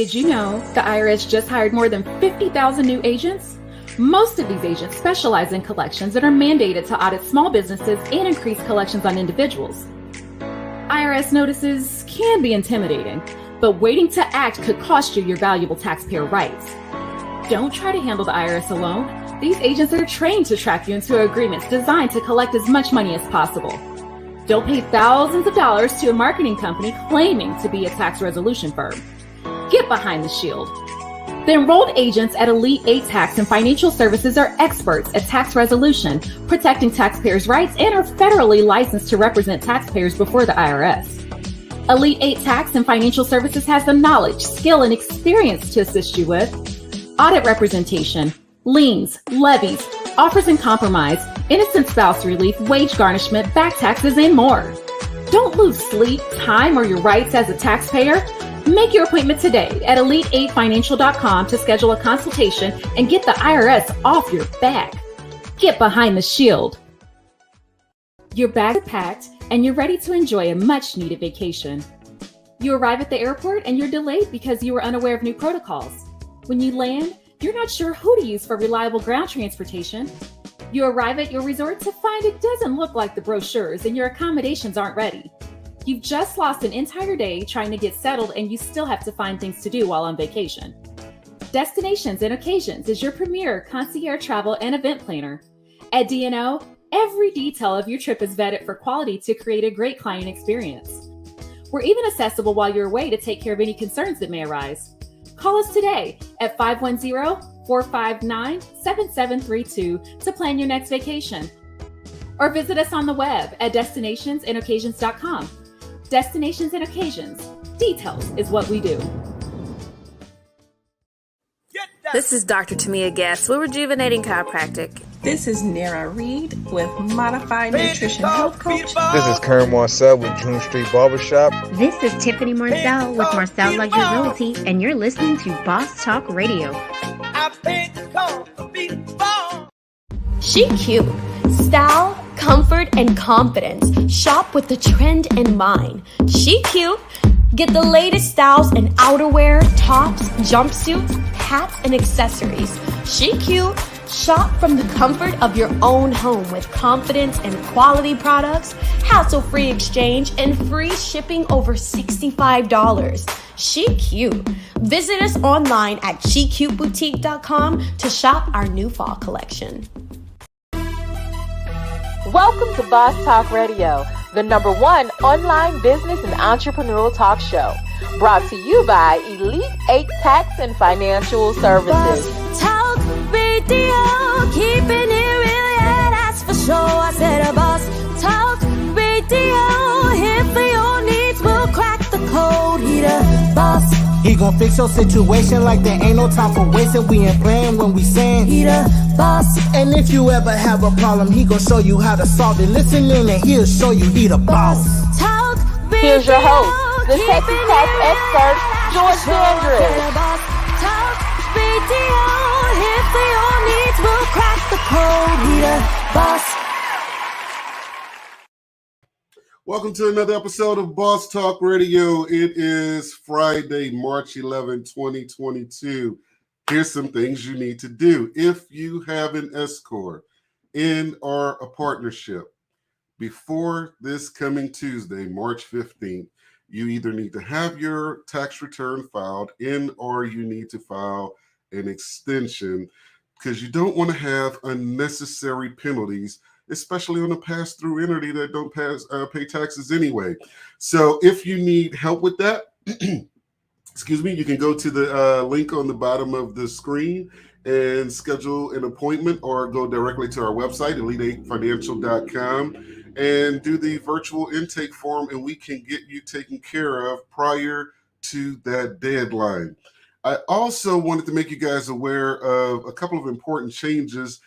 Did you know the IRS just hired more than 50,000 new agents? Most of these agents specialize in collections and are mandated to audit small businesses and increase collections on individuals. IRS notices can be intimidating, but waiting to act could cost you your valuable taxpayer rights. Don't try to handle the IRS alone. These agents are trained to track you into agreements designed to collect as much money as possible. Don't pay thousands of dollars to a marketing company claiming to be a tax resolution firm. Get behind the shield. The enrolled agents at Elite 8 Tax and Financial Services are experts at tax resolution, protecting taxpayers' rights, and are federally licensed to represent taxpayers before the IRS. Elite 8 Tax and Financial Services has the knowledge, skill, and experience to assist you with audit representation, liens, levies, offers and compromise, innocent spouse relief, wage garnishment, back taxes, and more. Don't lose sleep, time, or your rights as a taxpayer. Make your appointment today at elite8financial.com to schedule a consultation and get the IRS off your back. Get behind the shield. Your bags are packed and you're ready to enjoy a much-needed vacation. You arrive at the airport and you're delayed because you were unaware of new protocols. When you land, you're not sure who to use for reliable ground transportation. You arrive at your resort to find it doesn't look like the brochures and your accommodations aren't ready. You've just lost an entire day trying to get settled and you still have to find things to do while on vacation. Destinations and Occasions is your premier concierge travel and event planner. At D&O, every detail of your trip is vetted for quality to create a great client experience. We're even accessible while you're away to take care of any concerns that may arise. Call us today at 510-459-7732 to plan your next vacation. Or visit us on the web at destinationsandoccasions.com. Destinations and Occasions. Details is what we do. This is Dr. Tamia Guest with Rejuvenating Chiropractic. This is Nara Reed with Modified Nutrition Health Coach. This is Karen Marcel with June Street Barbershop. This is Tiffany Marcel with Marcel Luxury Realty, and you're listening to Boss Talk Radio. She cute. Style, comfort, and confidence. Shop with the trend in mind. She cute. Get the latest styles in outerwear, tops, jumpsuits, hats, and accessories. She cute. Shop from the comfort of your own home with confidence and quality products, hassle-free exchange, and free shipping over $65. She cute. Visit us online at SheCuteBoutique.com to shop our new fall collection. Welcome to Boss Talk Radio, the #1 online business and entrepreneurial talk show. Brought to you by Elite 8 Tax and Financial Services. Boss Talk Radio, keeping it real, yeah, that's for sure. I said a Boss Talk Radio, here for your needs, we'll crack the code. He the boss. He gon' fix your situation like there ain't no time for wasting. We ain't playing when we saying he the boss. And if you ever have a problem, he gon' show you how to solve it. Listen in and he'll show you he the boss. Talk. Here's your host, the Texas tax expert, George Dandridge. Talk Radio, here for your needs, we'll crack the code. He the boss. Welcome to another episode of Boss Talk Radio. It is Friday, March 11, 2022. Here's some things you need to do. If you have an S-Corp in or a partnership before this coming Tuesday, March 15th, you either need to have your tax return filed in or you need to file an extension because you don't want to have unnecessary penalties, especially on a pass-through entity that don't pay taxes anyway. So if you need help with that, excuse me, you can go to the link on the bottom of the screen and schedule an appointment or go directly to our website, elite8financial.com, and do the virtual intake form, and we can get you taken care of prior to that deadline. I also wanted to make you guys aware of a couple of important changes.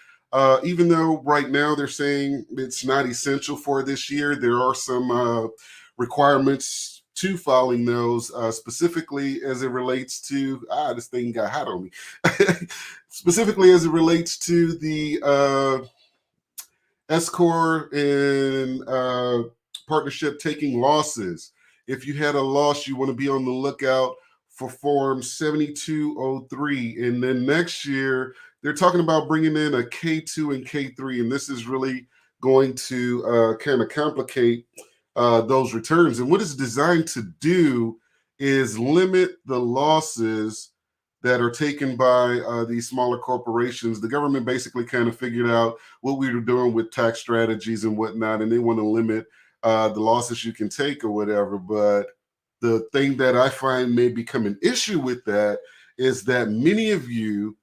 Even though right now they're saying it's not essential for this year, there are some requirements to filing those, specifically as it relates to, this thing got hot on me, specifically as it relates to the S-Corp and partnership taking losses. If you had a loss, you want to be on the lookout for Form 7203. And then next year, they're talking about bringing in a K2 and K3. And this is really going to kind of complicate those returns. And what it's designed to do is limit the losses that are taken by these smaller corporations. The government basically kind of figured out what we were doing with tax strategies and whatnot, and they want to limit the losses you can take or whatever. But the thing that I find may become an issue with that is that many of you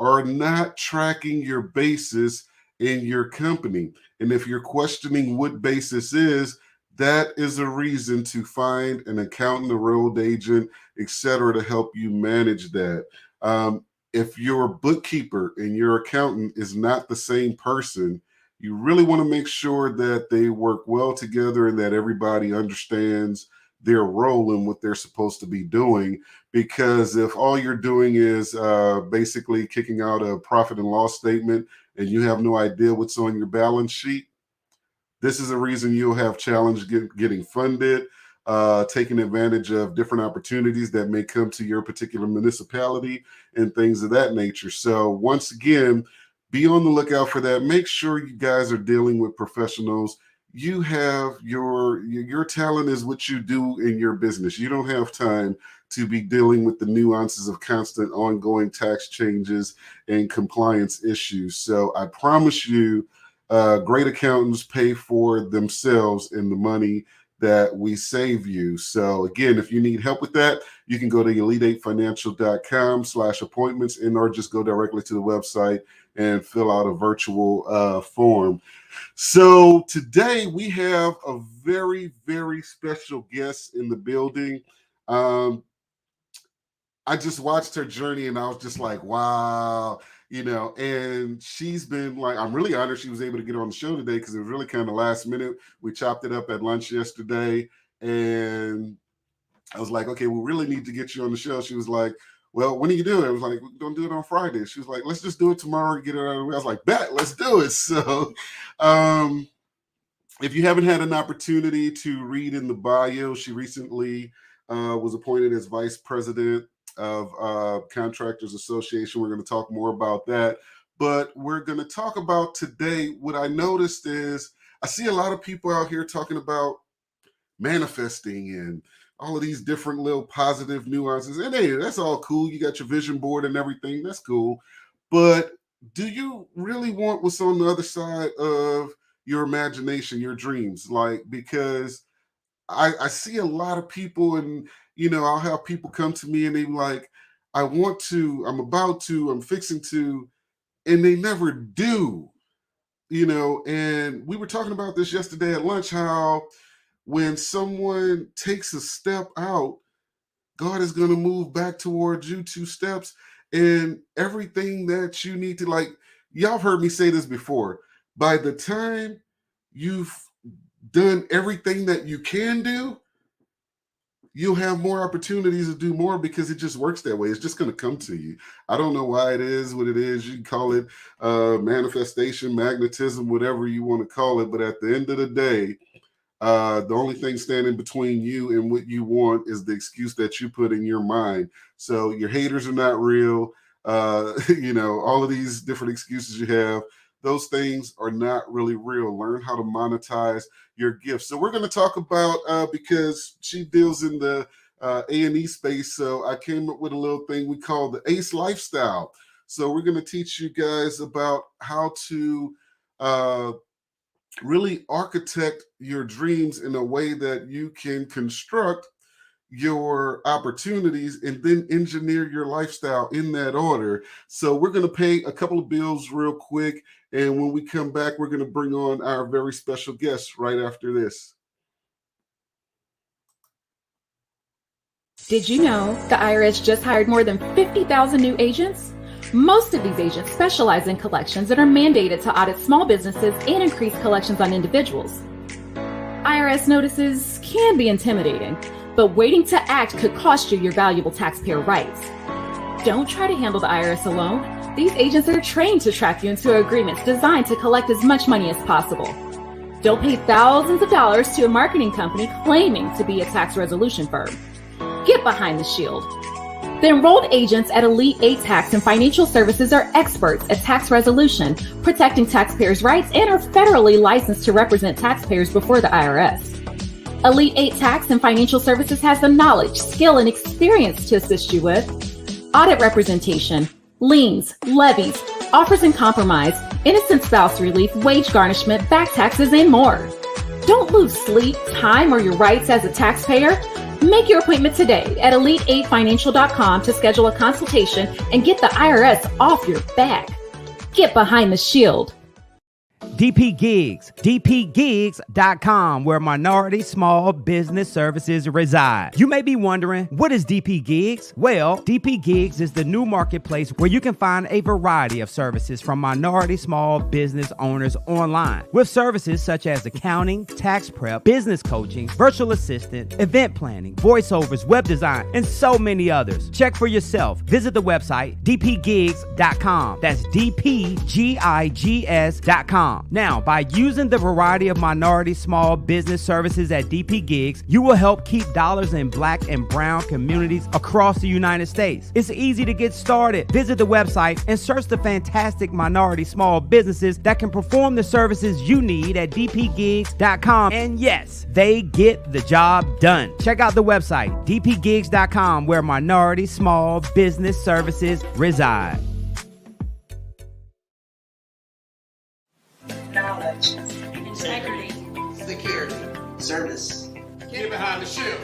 are not tracking your basis in your company. And if you're questioning what basis is, that is a reason to find an accountant, a road agent, etc., to help you manage that. If your bookkeeper and your accountant is not the same person, you really want to make sure that they work well together and that everybody understands their role and what they're supposed to be doing. Because if all you're doing is basically kicking out a profit and loss statement and you have no idea what's on your balance sheet, this is a reason you'll have challenge getting funded, taking advantage of different opportunities that may come to your particular municipality and things of that nature. So once again, be on the lookout for that. Make sure you guys are dealing with professionals. You have your talent is what you do in your business. You don't have time to be dealing with the nuances of constant ongoing tax changes and compliance issues. So I promise you, great accountants pay for themselves in the money that we save you. So again, if you need help with that, you can go to elite8financial.com/appointments or just go directly to the website and fill out a virtual form. So today we have a very, very special guest in the building. I just watched her journey and I was just like, wow, and she's been like, I'm really honored she was able to get on the show today because it was really kind of last minute. We chopped it up at lunch yesterday and I was like, okay, we really need to get you on the show. She was like, well, when do you do it? I was like, we're going to do it on Friday. She was like, let's just do it tomorrow and get it out of the way. I was like, bet, let's do it. So if you haven't had an opportunity to read in the bio, she recently was appointed as vice president of Contractors Association. We're going to talk more about that, but we're going to talk about today. What I noticed is I see a lot of people out here talking about manifesting and all of these different little positive nuances. And hey, that's all cool. You got your vision board and everything. That's cool. But do you really want what's on the other side of your imagination, your dreams? Because I see a lot of people and, I'll have people come to me and they're like, I want to, I'm about to, I'm fixing to, and they never do, and we were talking about this yesterday at lunch, how when someone takes a step out, God is going to move back towards you 2 steps and everything that you need to, y'all have heard me say this before, by the time you've done everything that you can do, you'll have more opportunities to do more because it just works that way. It's just going to come to you. I don't know why it is what it is. You can call it manifestation, magnetism, whatever you want to call it. But at the end of the day, the only thing standing between you and what you want is the excuse that you put in your mind. So your haters are not real. All of these different excuses you have, those things are not really real. Learn how to monetize your gifts. So we're going to talk about, because she deals in the A&E space, so I came up with a little thing we call the ACE lifestyle. So we're going to teach you guys about how to really architect your dreams in a way that you can construct your opportunities and then engineer your lifestyle in that order. So we're going to pay a couple of bills real quick. And when we come back, we're going to bring on our very special guest right after this. Did you know the IRS just hired more than 50,000 new agents? Most of these agents specialize in collections and are mandated to audit small businesses and increase collections on individuals. IRS notices can be intimidating, but waiting to act could cost you your valuable taxpayer rights. Don't try to handle the IRS alone. These agents are trained to track you into agreements designed to collect as much money as possible. Don't pay thousands of dollars to a marketing company claiming to be a tax resolution firm. Get behind the shield. The enrolled agents at Elite 8 Tax and Financial Services are experts at tax resolution, protecting taxpayers' rights, and are federally licensed to represent taxpayers before the IRS. Elite 8 Tax and Financial Services has the knowledge, skill, and experience to assist you with audit representation, liens, levies, offers and compromise, innocent spouse relief, wage garnishment, back taxes, and more. Don't lose sleep, time, or your rights as a taxpayer. Make your appointment today at elite8financial.com to schedule a consultation and get the IRS off your back. Get behind the shield. DP Gigs, dpgigs.com, where minority small business services reside. You may be wondering, what is DP Gigs? Well, DP Gigs is the new marketplace where you can find a variety of services from minority small business owners online, with services such as accounting, tax prep, business coaching, virtual assistant, event planning, voiceovers, web design, and so many others. Check for yourself. Visit the website dpgigs.com. That's dpgigs.com. Now, by using the variety of minority small business services at DP Gigs, you will help keep dollars in Black and brown communities across the United States. It's easy to get started. Visit the website and search the fantastic minority small businesses that can perform the services you need at dpgigs.com. And yes, they get the job done. Check out the website, dpgigs.com, where minority small business services reside. Knowledge, integrity, security, service. Get behind the shield.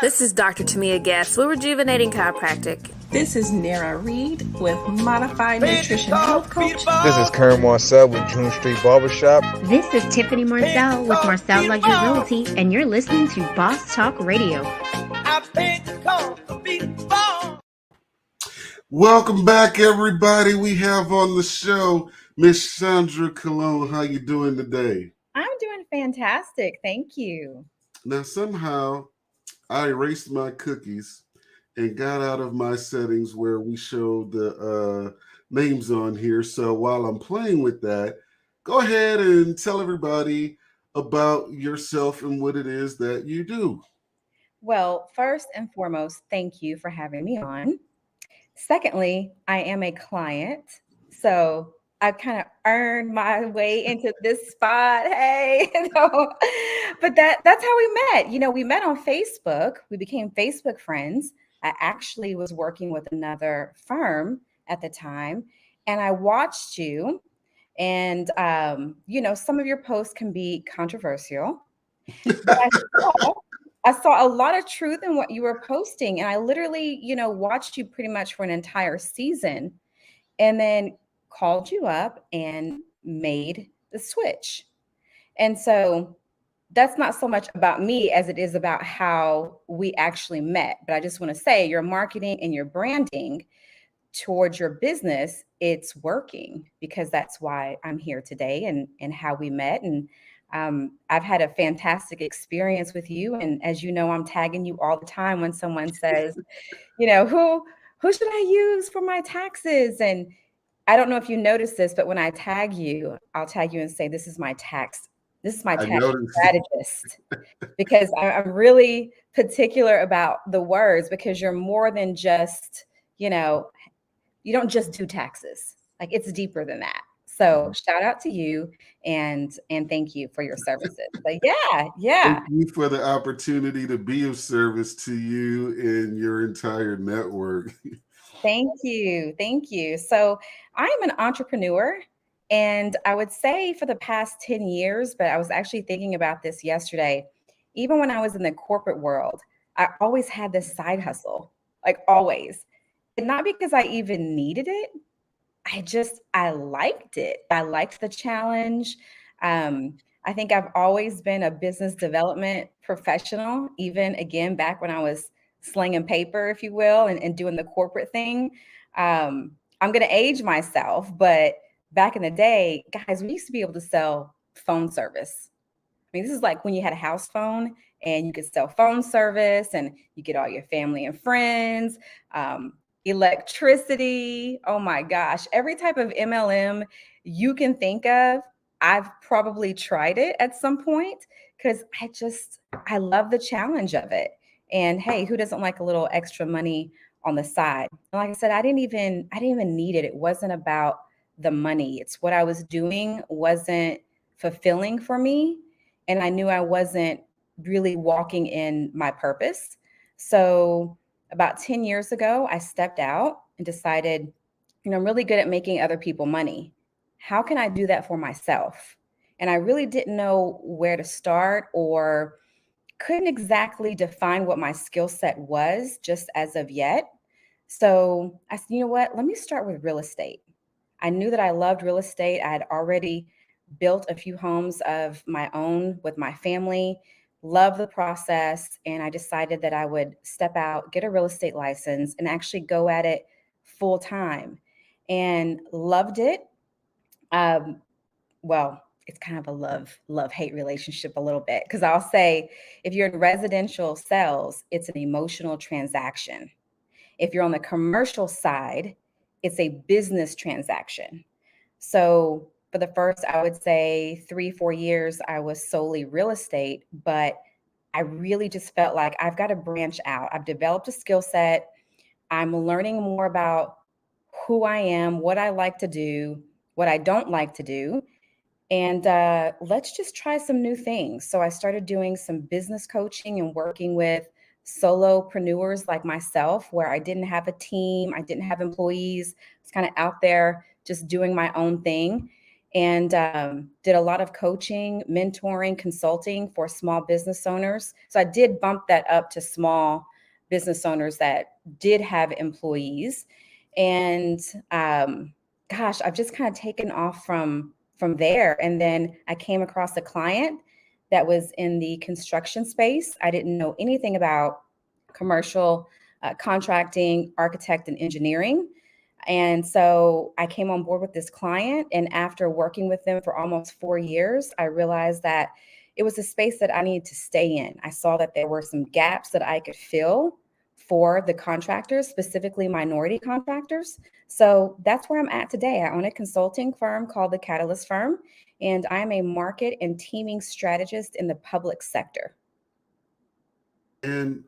This is Dr. Tamia Guest with Rejuvenating Chiropractic. This is Nara Reed with Modified Nutrition Health Coach. This is Karen Marcel with June Street Barbershop. This is Tiffany Marcel with Marcel Luxury Realty, and you're listening to Boss Talk Radio. Welcome back, everybody. We have on the show Miss Shandra Colon. How you doing today? I'm doing fantastic. Thank you. Now, somehow I erased my cookies and got out of my settings where we show the names on here. So while I'm playing with that, go ahead and tell everybody about yourself and what it is that you do. Well, first and foremost, thank you for having me on. Secondly, I am a client, so I've kind of earned my way into this spot. Hey, but that's how we met. You know, we met on Facebook. We became Facebook friends. I actually was working with another firm at the time, and I watched you. And you know, some of your posts can be controversial, but I saw a lot of truth in what you were posting, and I literally, you know, watched you pretty much for an entire season and then called you up and made the switch. And so that's not so much about me as it is about how we actually met. But I just want to say your marketing and your branding towards your business, it's working, because that's why I'm here today and how we met. And I've had a fantastic experience with you. And as you know, I'm tagging you all the time when someone says, you know, who should I use for my taxes? And I don't know if you noticed this, but when I tag you, I'll tag you and say, this is my tax strategist, because I'm really particular about the words, because you're more than just, you know, you don't just do taxes. Like, it's deeper than that. So shout out to you and thank you for your services. But yeah. Thank you for the opportunity to be of service to you and your entire network. Thank you. So I'm an entrepreneur, and I would say for the past 10 years, but I was actually thinking about this yesterday. Even when I was in the corporate world, I always had this side hustle, like always. And not because I even needed it. I liked it. I liked the challenge. I think I've always been a business development professional, even again, back when I was slinging paper, if you will, and doing the corporate thing. I'm going to age myself, but back in the day, guys, we used to be able to sell phone service. I mean, this is like when you had a house phone and you could sell phone service and you get all your family and friends. Electricity. Oh my gosh. Every type of MLM you can think of, I've probably tried it at some point, because I love the challenge of it. And hey, who doesn't like a little extra money on the side? And like I said, I didn't even need it. It wasn't about the money. It's what I was doing wasn't fulfilling for me. And I knew I wasn't really walking in my purpose. So about 10 years ago, I stepped out and decided, I'm really good at making other people money. How can I do that for myself? And I really didn't know where to start or couldn't exactly define what my skill set was just as of yet. So I said, you know what? Let me start with real estate. I knew that I loved real estate. I had already built a few homes of my own with my family, loved the process. And I decided that I would step out, get a real estate license, and actually go at it full time, and loved it. Well, it's kind of a love-hate relationship a little bit, because I'll say if you're in residential sales, it's an emotional transaction. If you're on the commercial side, it's a business transaction. So for the first, I would say 3-4 years, I was solely real estate, but I really just felt like I've got to branch out. I've developed a skill set. I'm learning more about who I am, what I like to do, what I don't like to do. And let's just try some new things. So I started doing some business coaching and working with solopreneurs like myself, where I didn't have a team, I didn't have employees. I was kind of out there just doing my own thing, and did a lot of coaching, mentoring, consulting for small business owners. So I did bump that up to small business owners that did have employees. And gosh, I've just kind of taken off from there. And then I came across a client that was in the construction space. I didn't know anything about commercial contracting, architect, and engineering. And so I came on board with this client. And after working with them for almost 4 years, I realized that it was a space that I needed to stay in. I saw that there were some gaps that I could fill for the contractors, specifically minority contractors. So that's where I'm at today. I own a consulting firm called the Catalyst Firm, and I'm a market and teaming strategist in the public sector. And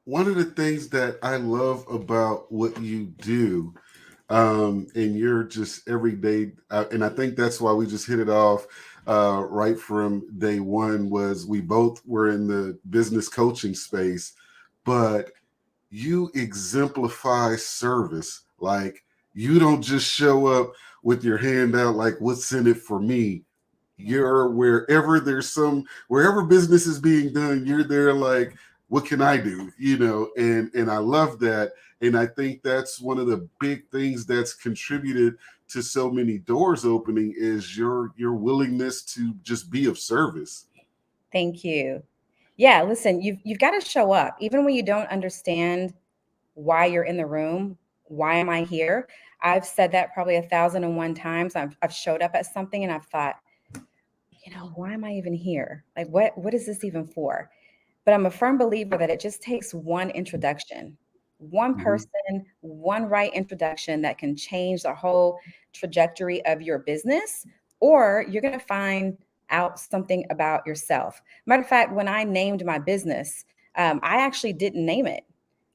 one of the things that I love about what you do, and you're just every day, and I think that's why we just hit it off right from day one, was we both were in the business coaching space, but you exemplify service. Like, you don't just show up with your hand out like, what's in it for me? You're wherever business is being done, you're there like, what can I do? And I love that. And I think that's one of the big things that's contributed to so many doors opening, is your willingness to just be of service. Thank you. Yeah, listen, you've got to show up even when you don't understand why you're in the room. Why am I here? I've said that probably 1,001 times. I've showed up at something and I've thought, why am I even here? Like, what is this even for? But I'm a firm believer that it just takes one introduction, one person, one right introduction that can change the whole trajectory of your business, or you're going to find out something about yourself. Matter of fact, when I named my business, I actually didn't name it.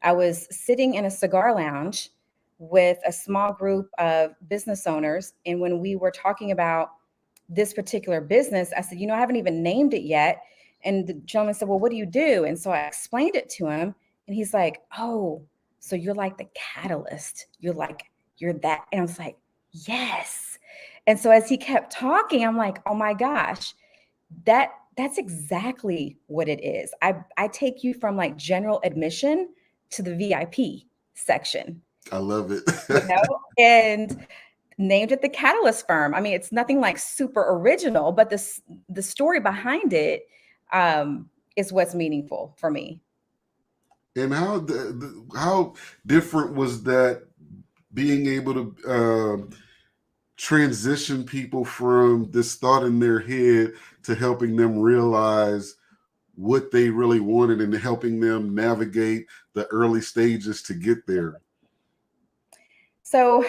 I was sitting in a cigar lounge with a small group of business owners. And when we were talking about this particular business, I said, I haven't even named it yet. And the gentleman said, well, what do you do? And so I explained it to him, and he's like, oh, so you're like the catalyst. You're that. And I was like, yes. And so as he kept talking, I'm like, oh my gosh, that's exactly what it is. I take you from like general admission to the VIP section. I love it. And named it the Catalyst Firm. I mean, it's nothing like super original, but the story behind it is what's meaningful for me. And how different was that, being able to transition people from this thought in their head to helping them realize what they really wanted and helping them navigate the early stages to get there? So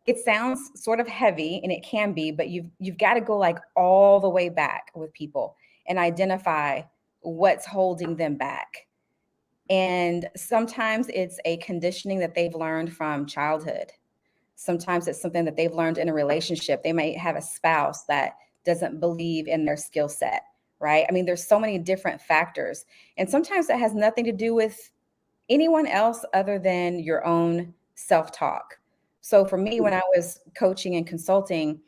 it sounds sort of heavy, and it can be, but you've got to go like all the way back with people and identify what's holding them back. And sometimes it's a conditioning that they've learned from childhood. Sometimes it's something that they've learned in a relationship. They might have a spouse that doesn't believe in their skill set, right? I mean, there's so many different factors. And sometimes it has nothing to do with anyone else other than your own self-talk. So for me, when I was coaching and consulting,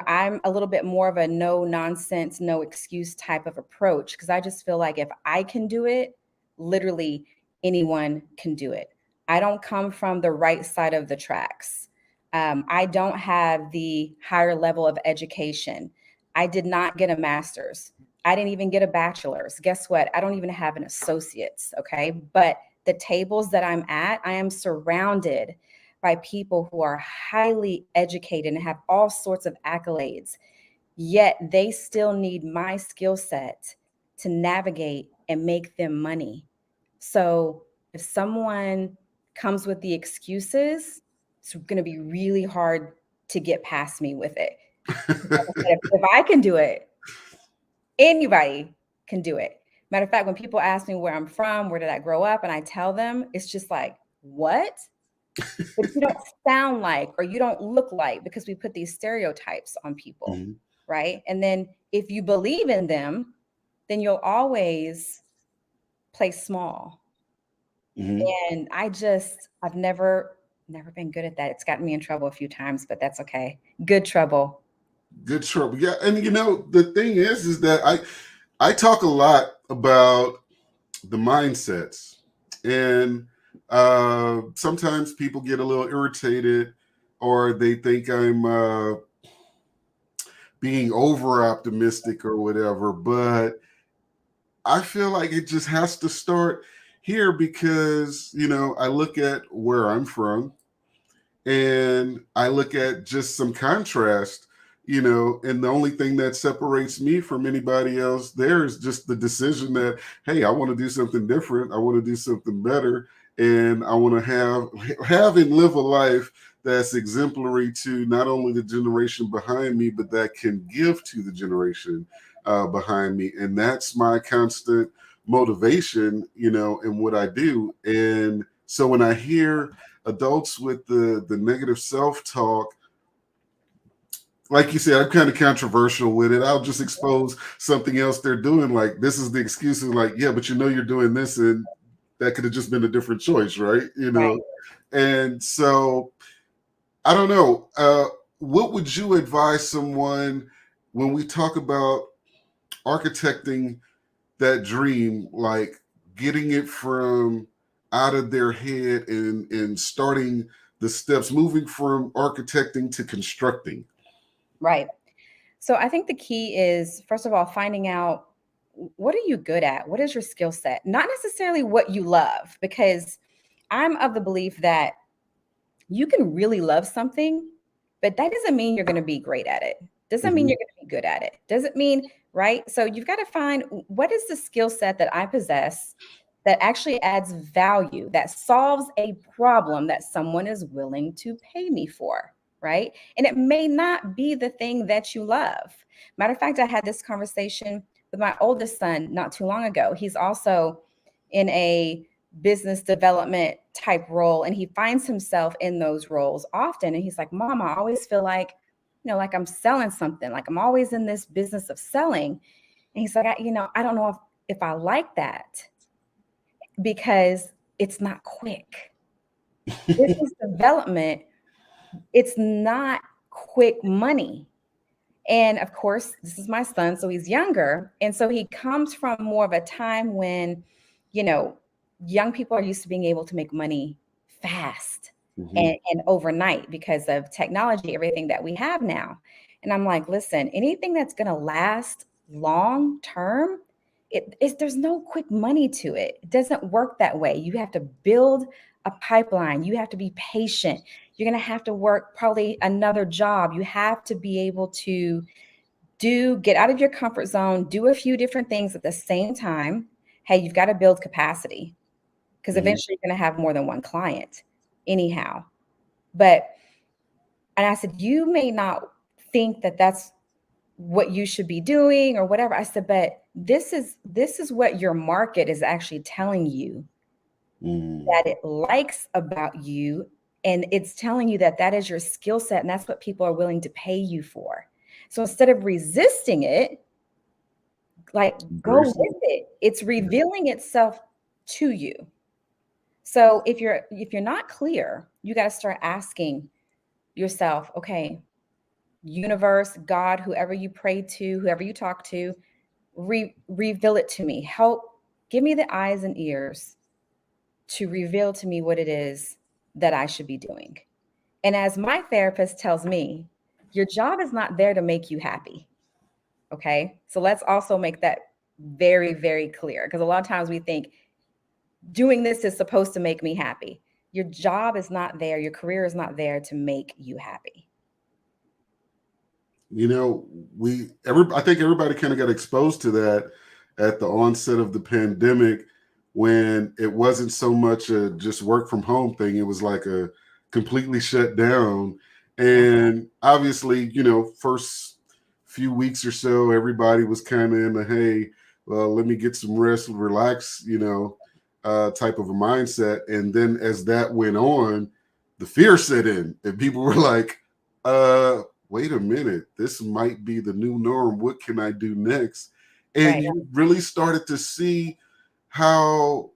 I'm a little bit more of a no nonsense, no excuse type of approach, because I just feel like if I can do it, literally anyone can do it. I don't come from the right side of the tracks. I don't have the higher level of education. I did not get a master's. I didn't even get a bachelor's. Guess what? I don't even have an associate's. Okay. But the tables that I'm at, I am surrounded by people who are highly educated and have all sorts of accolades, yet they still need my skill set to navigate and make them money. So if someone comes with the excuses, it's going to be really hard to get past me with it. If I can do it, anybody can do it. Matter of fact, when people ask me where I'm from, where did I grow up, and I tell them, it's just like, what? But you don't sound like, or you don't look like, because we put these stereotypes on people, right? And then if you believe in them, then you'll always play small. And I've never been good at that. It's gotten me in trouble a few times, but that's okay. Good trouble. Good trouble. Yeah. And the thing is that I talk a lot about the mindsets, and sometimes people get a little irritated, or they think I'm being over optimistic or whatever. But I feel like it just has to start here, because I look at where I'm from, and I look at just some contrast, and the only thing that separates me from anybody else there is just the decision that, hey, I want to do something different. I want to do something better. And I want to have and live a life that's exemplary to not only the generation behind me, but that can give to the generation behind me. And that's my constant motivation, in what I do. And so when I hear adults with the negative self-talk, like you said, I'm kind of controversial with it. I'll just expose something else they're doing. Like, this is the excuse of like, yeah, but you're doing this, and that could have just been a different choice, right? Right. And so I don't know. What would you advise someone when we talk about architecting that dream, like getting it from out of their head and starting the steps, moving from architecting to constructing? Right. So I think the key is, first of all, finding out, what are you good at? What is your skill set? Not necessarily what you love, because I'm of the belief that you can really love something, but that doesn't mean you're going to be great at it. Doesn't mean you're going to be good at it. Doesn't mean, right? So you've got to find, what is the skill set that I possess that actually adds value, that solves a problem that someone is willing to pay me for, right? And it may not be the thing that you love. Matter of fact, I had this conversation with my oldest son not too long ago. He's also in a business development type role, and he finds himself in those roles often. And he's like, Mom, I always feel like, like I'm selling something, like I'm always in this business of selling. And he's like, I don't know if I like that, because it's not quick. Business development, it's not quick money. And of course, this is my son, so he's younger. And so he comes from more of a time when, young people are used to being able to make money fast and overnight because of technology, everything that we have now. And I'm like, listen, anything that's going to last long term, there's no quick money to it. It doesn't work that way. You have to build a pipeline. You have to be patient. You're going to have to work probably another job. You have to be able to get out of your comfort zone, do a few different things at the same time. Hey, you've got to build capacity, because eventually you're going to have more than one client anyhow. And I said, you may not think that that's what you should be doing or whatever. I said, but this is what your market is actually telling you that it likes about you. And it's telling you that that is your skill set and that's what people are willing to pay you for. So instead of resisting it, like go with it. It's revealing itself to you. So if you're not clear, you got to start asking yourself, okay, universe, God, whoever you pray to, whoever you talk to, reveal it to me. Help, give me the eyes and ears to reveal to me what it is that I should be doing. And as my therapist tells me, your job is not there to make you happy. Okay. So let's also make that very, very clear, because a lot of times we think doing this is supposed to make me happy. Your job is not there. Your career is not there to make you happy. You know, I think everybody kind of got exposed to that at the onset of the pandemic, when it wasn't so much a just work from home thing. It was like a completely shut down. And obviously, you know, first few weeks or so, everybody was kind of in the, hey, well, let me get some rest and relax, you know, type of a mindset. And then as that went on, the fear set in and people were like, wait a minute, this might be the new norm. What can I do next? And you really started to see what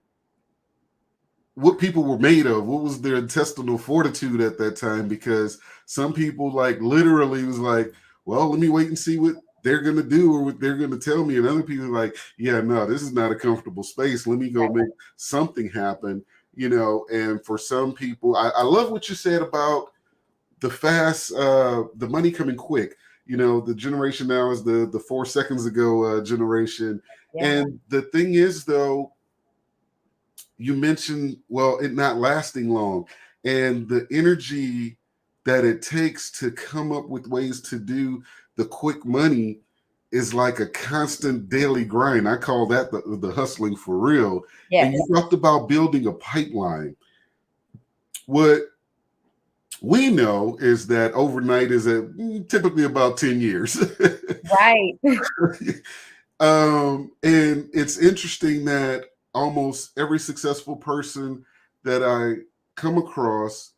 people were made of, what was their intestinal fortitude at that time, because some people like literally was like, well, let me wait and see what they're going to do or what they're going to tell me. And other people are like, yeah, no, this is not a comfortable space. Let me go make something happen, you know. And for some people, I love what you said about the fast, the money coming quick. You know, the generation now is the 4 seconds ago generation. Yeah. And the thing is, though, you mentioned, well, it not lasting long, and the energy that it takes to come up with ways to do the quick money is like a constant daily grind. I call that the hustling for real. Yes. And you talked about building a pipeline. What we know is that overnight is typically about 10 years. Right. And it's interesting that almost every successful person that I come across,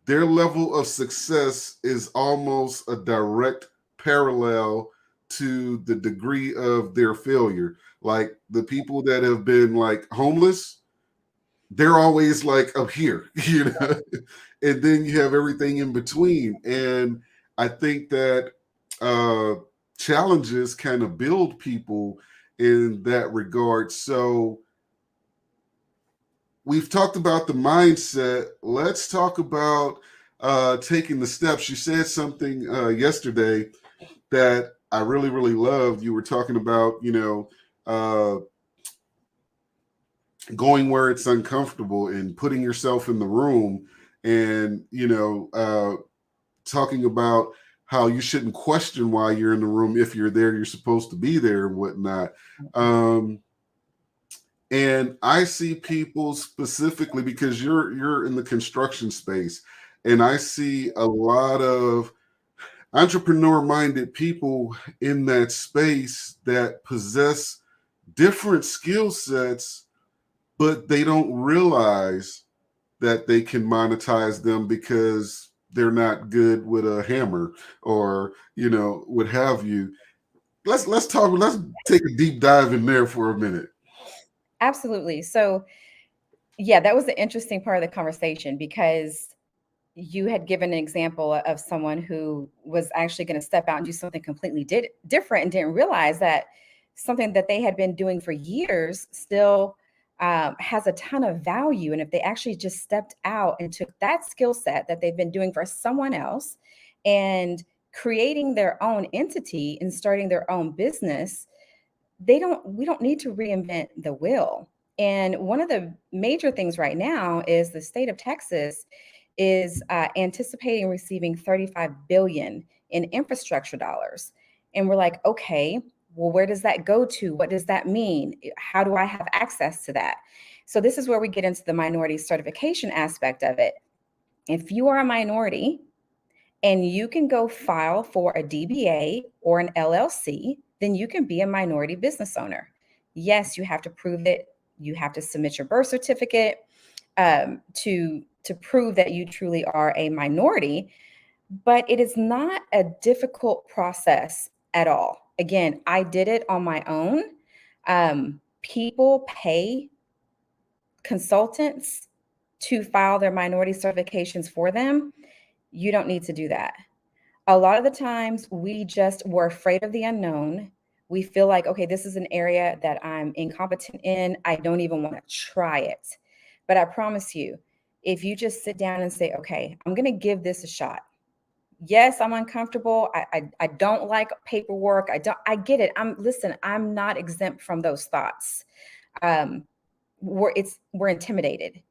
their level of success is almost a direct parallel to the degree of their failure. Like the people that have been like homeless, they're always like up here, you know, and then you have everything in between. And I think that challenges kind of build people in that regard. So we've talked about the mindset. Let's talk about taking the steps. You said something yesterday that I really, really loved. You were talking about, you know, going where it's uncomfortable and putting yourself in the room, and, you know, talking about how you shouldn't question why you're in the room. If you're there, you're supposed to be there and whatnot. And I see people specifically, because you're in the construction space, and I see a lot of entrepreneur-minded people in that space that possess different skill sets, but they don't realize that they can monetize them because they're not good with a hammer or, you know, what have you. Let's take a deep dive in there for a minute. Absolutely. So, yeah, that was the interesting part of the conversation, because you had given an example of someone who was actually going to step out and do something completely different and didn't realize that something that they had been doing for years still has a ton of value. And if they actually just stepped out and took that skill set that they've been doing for someone else and creating their own entity and starting their own business, we don't need to reinvent the wheel. And one of the major things right now is the state of Texas is anticipating receiving $35 billion in infrastructure dollars. And we're like, okay, well, where does that go to? What does that mean? How do I have access to that? So this is where we get into the minority certification aspect of it. If you are a minority and you can go file for a DBA or an LLC, then you can be a minority business owner. Yes, you have to prove it. You have to submit your birth certificate. to prove that you truly are a minority. But it is not a difficult process at all. Again, I did it on my own. People pay consultants to file their minority certifications for them. You don't need to do that. A lot of the times we're afraid of the unknown. We feel like, okay, this is an area that I'm incompetent in. I don't even want to try it. But I promise you, if you just sit down and say, okay, I'm going to give this a shot. Yes, I'm uncomfortable. I don't like paperwork. I get it. I'm not exempt from those thoughts. We're intimidated.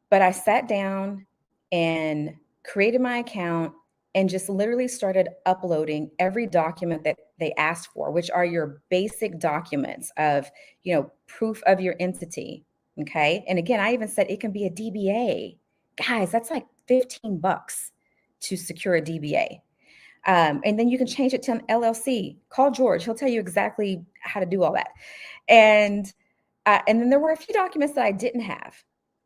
But I sat down and created my account and just literally started uploading every document that they asked for, which are your basic documents of, proof of your entity. Okay. And again, I even said it can be a DBA. Guys, that's like $15 to secure a DBA. And then you can change it to an LLC. Call George. He'll tell you exactly how to do all that. And then there were a few documents that I didn't have,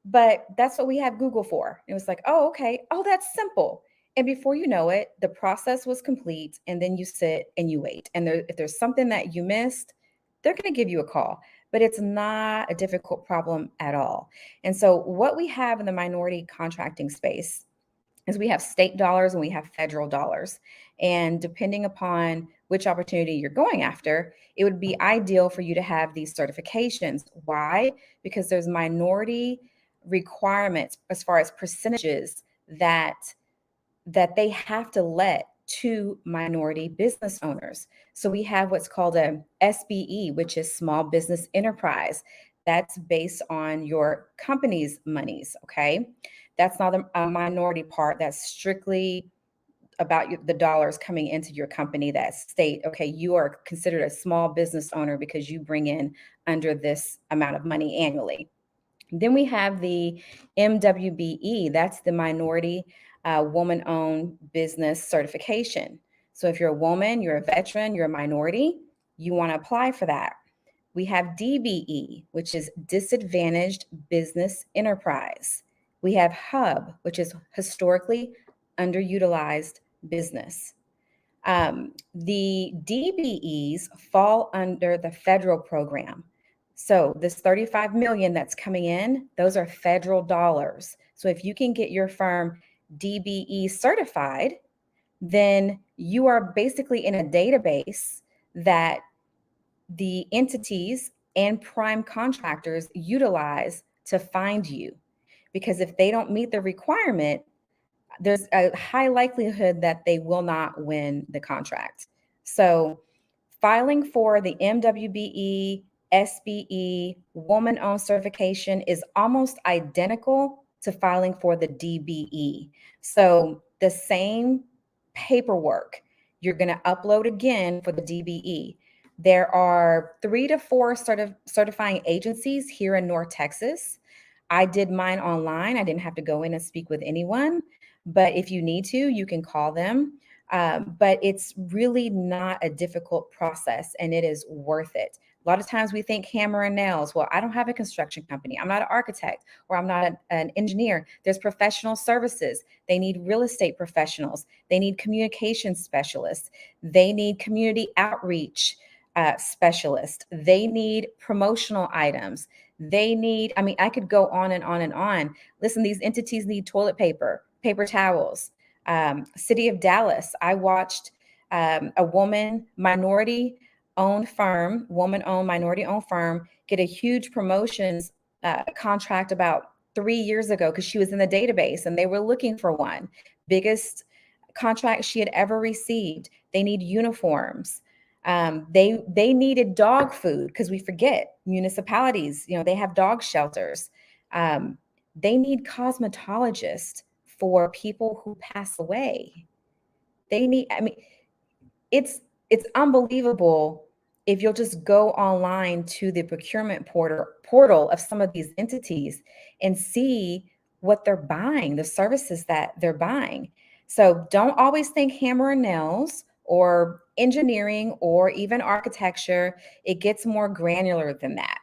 but that's what we have Google for. It was like, oh, okay. Oh, that's simple. And before you know it, the process was complete. And then you sit and you wait. And if there's something that you missed, they're going to give you a call. But it's not a difficult problem at all. And so what we have in the minority contracting space is we have state dollars and we have federal dollars. And depending upon which opportunity you're going after, it would be ideal for you to have these certifications. Why? Because there's minority requirements as far as percentages that they have to let to minority business owners. So we have what's called a SBE, which is small business enterprise. That's based on your company's monies, okay? That's not a minority part. That's strictly about the dollars coming into your company that state, okay, you are considered a small business owner because you bring in under this amount of money annually. Then we have the MWBE. That's the Minority Woman-Owned Business Certification. So if you're a woman, you're a veteran, you're a minority, you want to apply for that. We have DBE, which is Disadvantaged Business Enterprise. We have HUB, which is Historically Underutilized Business. The DBEs fall under the federal program. So this 35 million that's coming in, those are federal dollars. So if you can get your firm DBE certified, then you are basically in a database that the entities and prime contractors utilize to find you. Because if they don't meet the requirement, there's a high likelihood that they will not win the contract. So filing for the MWBE, SBE, woman-owned certification is almost identical to filing for the DBE. So the same paperwork you're going to upload again for the DBE. There are 3 to 4 certifying agencies here in North Texas. I did mine online. I didn't have to go in and speak with anyone. But if you need to, you can call them. But it's really not a difficult process, and it is worth it. A lot of times we think hammer and nails. Well, I don't have a construction company. I'm not an architect, or I'm not an engineer. There's professional services. They need real estate professionals. They need communication specialists. They need community outreach specialists. They need promotional items. They need, I could go on and on and on. Listen, these entities need toilet paper, paper towels. City of Dallas, I watched a woman minority-owned firm, woman-owned, minority-owned firm get a huge promotions contract about 3 years ago because she was in the database and they were looking for one. Biggest contract she had ever received. They need uniforms. They needed dog food because we forget municipalities, they have dog shelters. They need cosmetologists for people who pass away. They need, it's unbelievable if you'll just go online to the procurement portal of some of these entities and see what they're buying, the services that they're buying. So don't always think hammer and nails or engineering or even architecture. It gets more granular than that.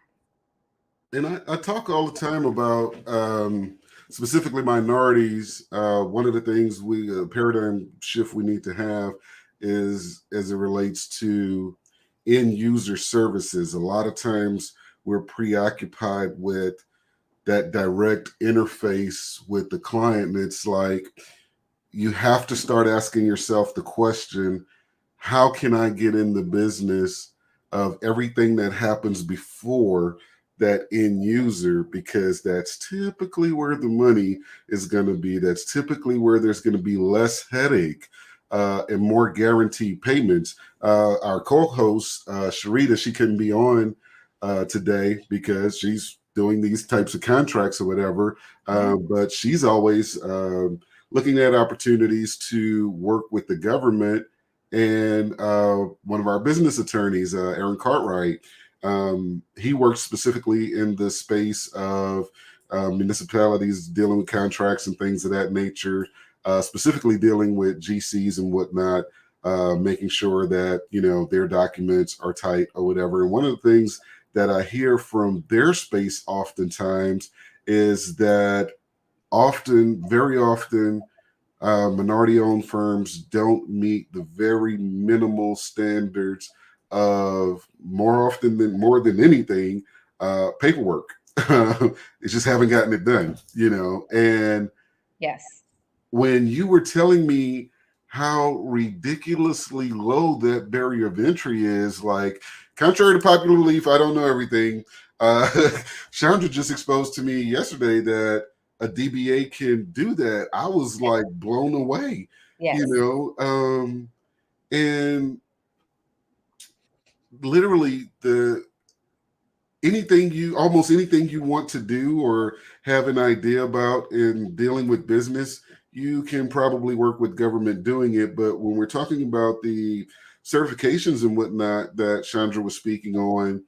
And I talk all the time about specifically minorities. One of the things paradigm shift we need to have is as it relates to end user services. A lot of times we're preoccupied with that direct interface with the client. And it's like you have to start asking yourself the question, how can I get in the business of everything that happens before that end user? Because that's typically where the money is going to be. That's typically where there's going to be less headache and more guaranteed payments. Our co-host, Sharita, she couldn't be on today because she's doing these types of contracts or whatever. But she's always looking at opportunities to work with the government. And one of our business attorneys, Aaron Cartwright, he works specifically in the space of municipalities dealing with contracts and things of that nature, specifically dealing with GCs and whatnot, making sure that, you know, their documents are tight or whatever. And one of the things that I hear from their space oftentimes is that very often, minority-owned firms don't meet the very minimal standards of more than anything, paperwork. It's just haven't gotten it done, you know. And yes, when you were telling me how ridiculously low that barrier of entry is, like, contrary to popular belief, I don't know everything. Chandra just exposed to me yesterday that a DBA can do that. I was like blown away, you know, and literally almost anything you want to do or have an idea about in dealing with business, you can probably work with government doing it. But when we're talking about the certifications and whatnot that Chandra was speaking on,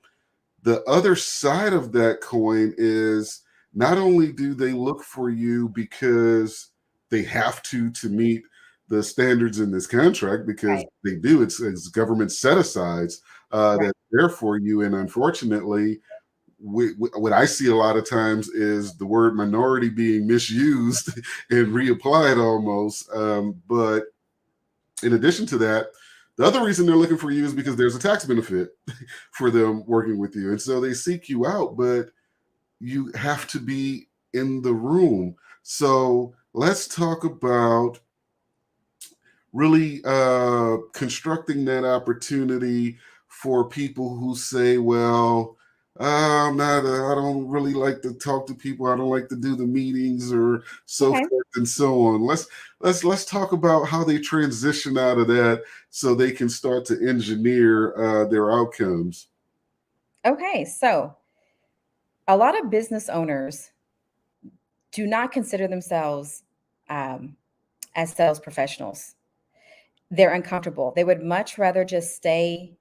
the other side of that coin is not only do they look for you because they have to meet the standards in this contract, because they do, it's government set-asides that's there for you. And unfortunately, what I see a lot of times is the word minority being misused and reapplied almost. But in addition to that, the other reason they're looking for you is because there's a tax benefit for them working with you. And so they seek you out, but you have to be in the room. So let's talk about really constructing that opportunity for people who say, well, I don't really like to talk to people. I don't like to do the meetings or so forth and so on. Let's talk about how they transition out of that so they can start to engineer their outcomes. Okay, so a lot of business owners do not consider themselves as sales professionals. They're uncomfortable. They would much rather just stay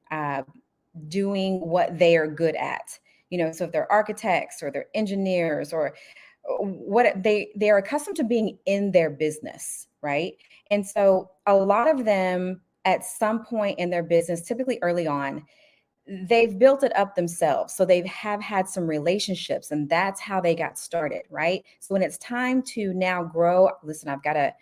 doing what they are good at. You know, so if they're architects or they're engineers or what they are accustomed to being in their business, right? And so a lot of them at some point in their business, typically early on, they've built it up themselves. So they have had some relationships and that's how they got started, right? So when it's time to now grow, listen, I've got to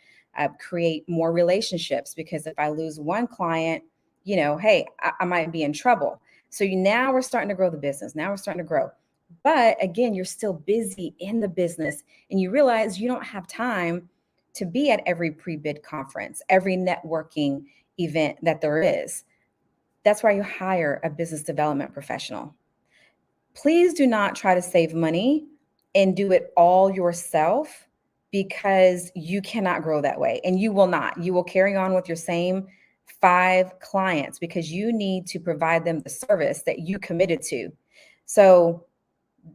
create more relationships, because if I lose one client, you know, hey, I might be in trouble. So now we're starting to grow the business. Now we're starting to grow. But again, you're still busy in the business and you realize you don't have time to be at every pre-bid conference, every networking event that there is. That's why you hire a business development professional. Please do not try to save money and do it all yourself, because you cannot grow that way, and you will not. You will carry on with your same 5 clients because you need to provide them the service that you committed to. So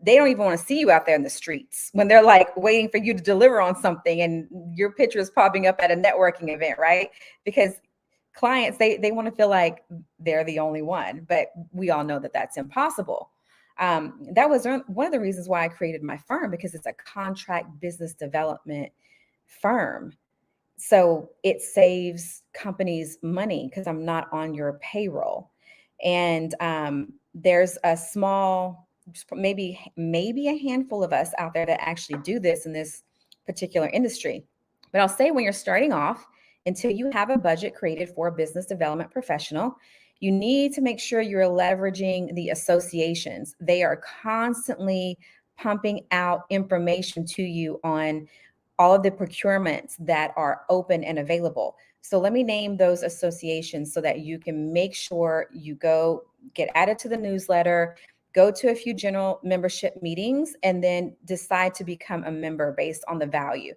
they don't even want to see you out there in the streets when they're like waiting for you to deliver on something and your picture is popping up at a networking event, right? Because clients, they want to feel like they're the only one, but we all know that that's impossible. That was one of the reasons why I created my firm, because it's a contract business development firm. So it saves companies money because I'm not on your payroll. And there's a small maybe a handful of us out there that actually do this in this particular industry. But I'll say when you're starting off, until you have a budget created for a business development professional, you need to make sure you're leveraging the associations. They are constantly pumping out information to you on all of the procurements that are open and available. So let me name those associations so that you can make sure you go get added to the newsletter, go to a few general membership meetings, and then decide to become a member based on the value.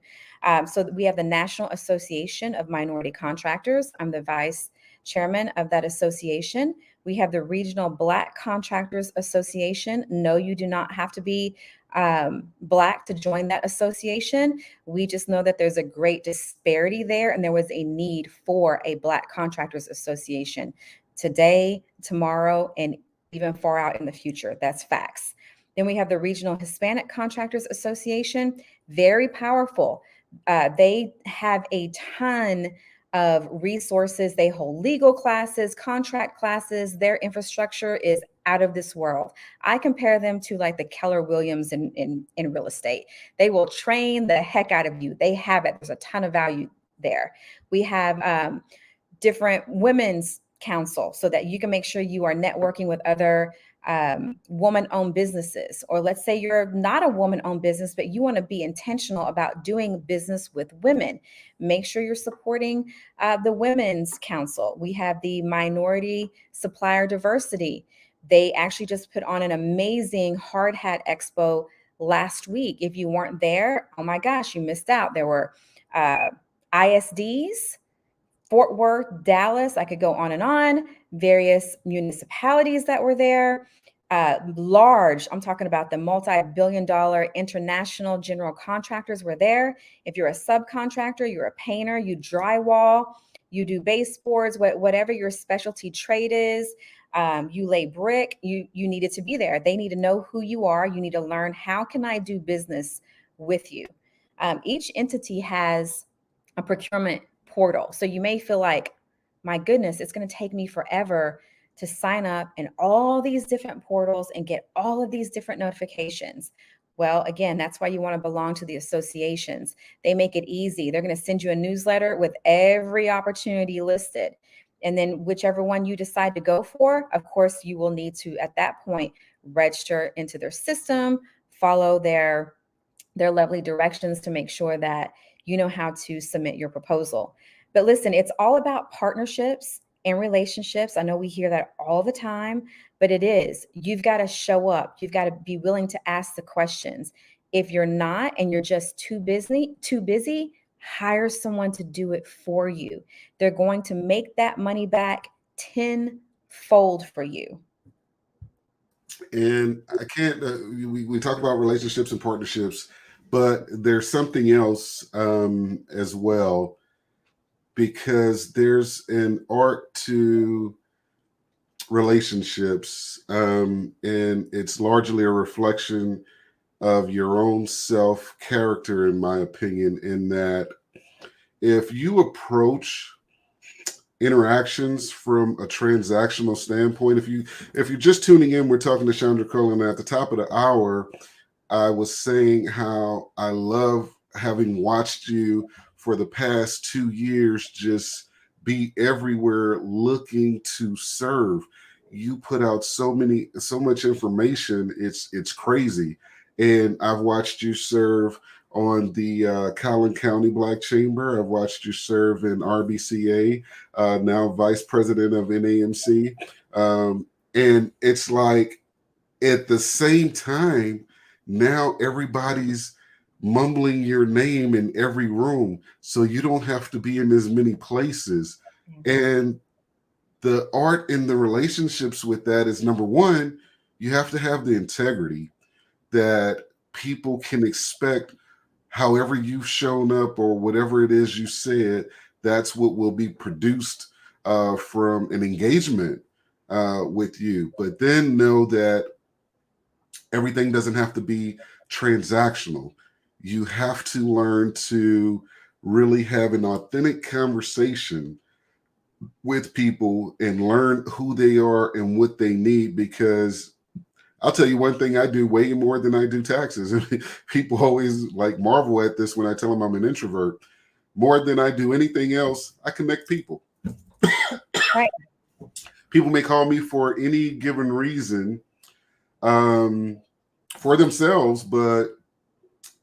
So we have the National Association of Minority Contractors. I'm the vice chairman of that association. We have the Regional Black Contractors Association. No, you do not have to be Black to join that association. We just know that there's a great disparity there, and there was a need for a Black Contractors Association today, tomorrow, and even far out in the future. That's facts. Then we have the Regional Hispanic Contractors Association, very powerful. They have a ton of resources. They hold legal classes, contract classes. Their infrastructure is out of this world. I compare them to like the Keller Williams in real estate. They will train the heck out of you. They have it. There's a ton of value there. We have different women's council so that you can make sure you are networking with other woman-owned businesses. Or let's say you're not a woman-owned business, but you want to be intentional about doing business with women. Make sure you're supporting the Women's Council. We have the Minority Supplier Diversity. They actually just put on an amazing hard hat expo last week. If you weren't there, oh my gosh, you missed out. There were ISDs, Fort Worth, Dallas, I could go on, various municipalities that were there, large, I'm talking about the multi-billion-dollar international general contractors were there. If you're a subcontractor, you're a painter, you drywall, you do baseboards, whatever your specialty trade is, you lay brick, you needed to be there. They need to know who you are. You need to learn, how can I do business with you? Each entity has a procurement portal. So you may feel like, my goodness, it's going to take me forever to sign up in all these different portals and get all of these different notifications. Well, again, that's why you want to belong to the associations. They make it easy. They're going to send you a newsletter with every opportunity listed. And then whichever one you decide to go for, of course, you will need to, at that point, register into their system, follow their lovely directions to make sure that you know how to submit your proposal. But listen, it's all about partnerships and relationships. I know we hear that all the time, but it is. You've got to show up. You've got to be willing to ask the questions. If you're not, and you're just too busy, hire someone to do it for you. They're going to make that money back tenfold for you. And I can't, we talk about relationships and partnerships, but there's something else as well, because there's an art to relationships, and it's largely a reflection of your own self-character, in my opinion, in that if you approach interactions from a transactional standpoint, if you're just tuning in, we're talking to Shandra Colon. At the top of the hour, I was saying how I love having watched you for the past 2 years just be everywhere looking to serve. You put out so much information, it's crazy. And I've watched you serve on the Collin County Black Chamber. I've watched you serve in RBCA, now vice president of NAMC. And it's like, at the same time, now everybody's mumbling your name in every room, so you don't have to be in as many places. And the art in the relationships with that is, number one, you have to have the integrity that people can expect. However you've shown up or whatever it is you said, that's what will be produced from an engagement with you. But then know that everything doesn't have to be transactional. You have to learn to really have an authentic conversation with people and learn who they are and what they need, because I'll tell you one thing I do way more than I do taxes. People always like marvel at this when I tell them I'm an introvert. More than I do anything else, I connect people. Right. People may call me for any given reason for themselves, but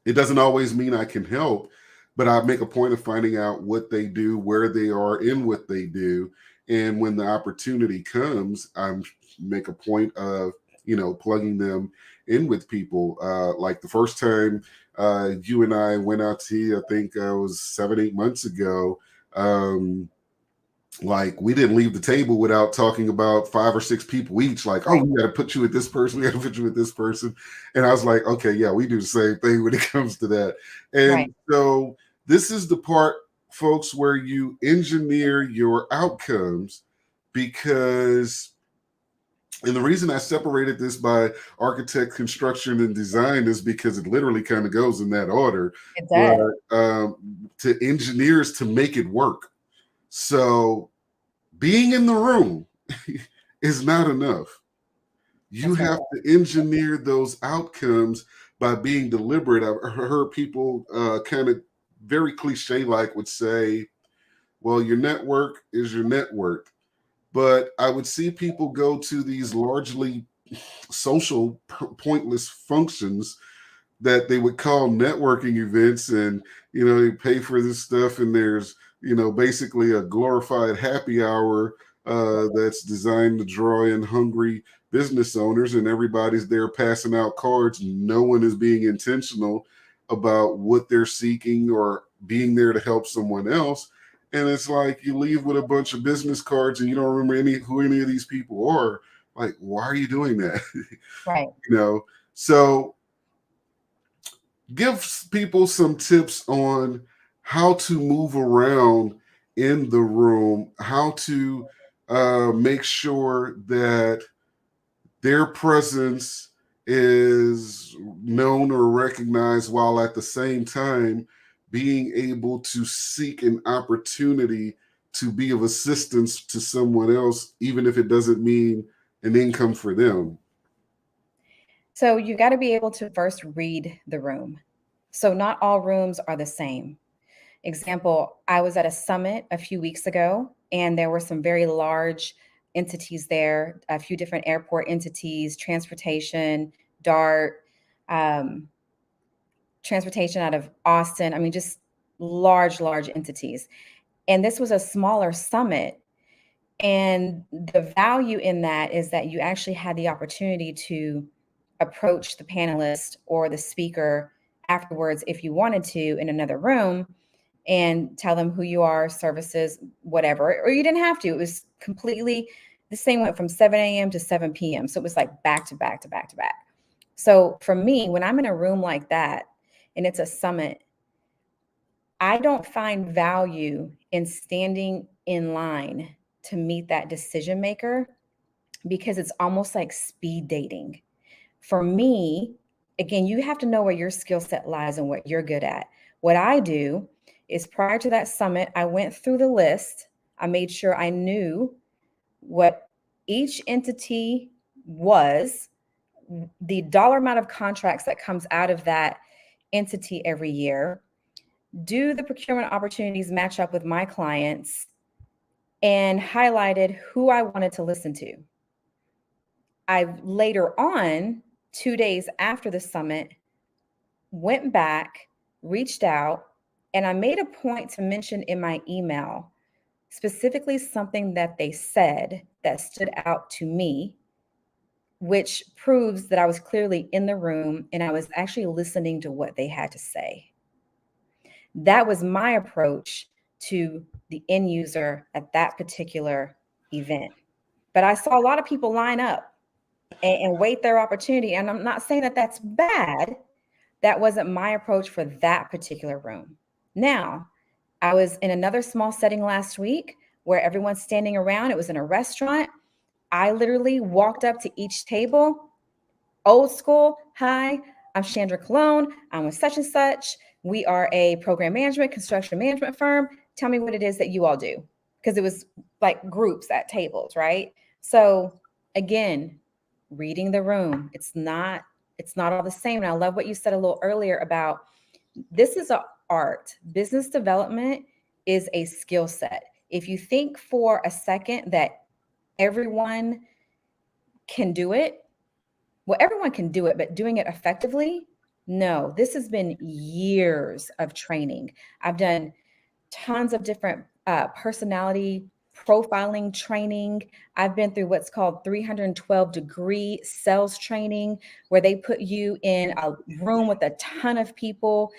it doesn't always mean I can help. But I make a point of finding out what they do, where they are in what they do. And when the opportunity comes, I make a point of, plugging them in with people. Like the first time you and I went out to eat, I think it was 7-8 months ago. Like we didn't leave the table without talking about 5 or 6 people each. Like, oh, we got to put you with this person. We got to put you with this person. And I was like, okay, yeah, we do the same thing when it comes to that. And so this is the part, folks, where you engineer your outcomes because, and the reason I separated this by architect, construction, and design is because it literally kind of goes in that order. It does. But, to engineers to make it work. So being in the room is not enough. You have to engineer those outcomes by being deliberate. I've heard people kind of very cliche-like would say, well, your network is your network. But I would see people go to these largely social pointless functions that they would call networking events, and they pay for this stuff, and there's basically a glorified happy hour that's designed to draw in hungry business owners, and everybody's there passing out cards. No one is being intentional about what they're seeking or being there to help someone else. And it's like you leave with a bunch of business cards and you don't remember who any of these people are. Like, why are you doing that? Right. So give people some tips on how to move around in the room, how to make sure that their presence is known or recognized, while at the same time being able to seek an opportunity to be of assistance to someone else, even if it doesn't mean an income for them. So you got to be able to first read the room. So not all rooms are the same. Example, I was at a summit a few weeks ago, and there were some very large entities there, a few different airport entities, transportation, DART, transportation out of Austin. I mean, just large entities. And this was a smaller summit. And the value in that is that you actually had the opportunity to approach the panelist or the speaker afterwards, if you wanted to, in another room, and tell them who you are, services, whatever, or you didn't have to. It was completely, this thing went from 7 a.m. to 7 p.m. So it was like back to back to back to back. So for me, when I'm in a room like that and it's a summit, I don't find value in standing in line to meet that decision maker because it's almost like speed dating. For me, again, you have to know where your skill set lies and what you're good at. What I do is prior to that summit, I went through the list. I made sure I knew what each entity was, the dollar amount of contracts that comes out of that entity every year. Do the procurement opportunities match up with my clients, and highlighted who I wanted to listen to. I later on, 2 days after the summit, went back, reached out, and I made a point to mention in my email specifically something that they said that stood out to me, which proves that I was clearly in the room and I was actually listening to what they had to say. That was my approach to the end user at that particular event. But I saw a lot of people line up and wait their opportunity. And I'm not saying that that's bad. That wasn't my approach for that particular room. Now, I was in another small setting last week where everyone's standing around. It was in a restaurant. I literally walked up to each table, old school. Hi, I'm Shandra Colon. I'm with such and such. We are a program management, construction management firm. Tell me what it is that you all do. Because it was like groups at tables, right? So again, reading the room. It's not all the same. And I love what you said a little earlier about this is an art. Business development is a skill set. If you think for a second that everyone can do it, well, everyone can do it, but doing it effectively, no. This has been years of training. I've done tons of different personality profiling training. I've been through what's called 312-degree sales training, where they put you in a room with a ton of people.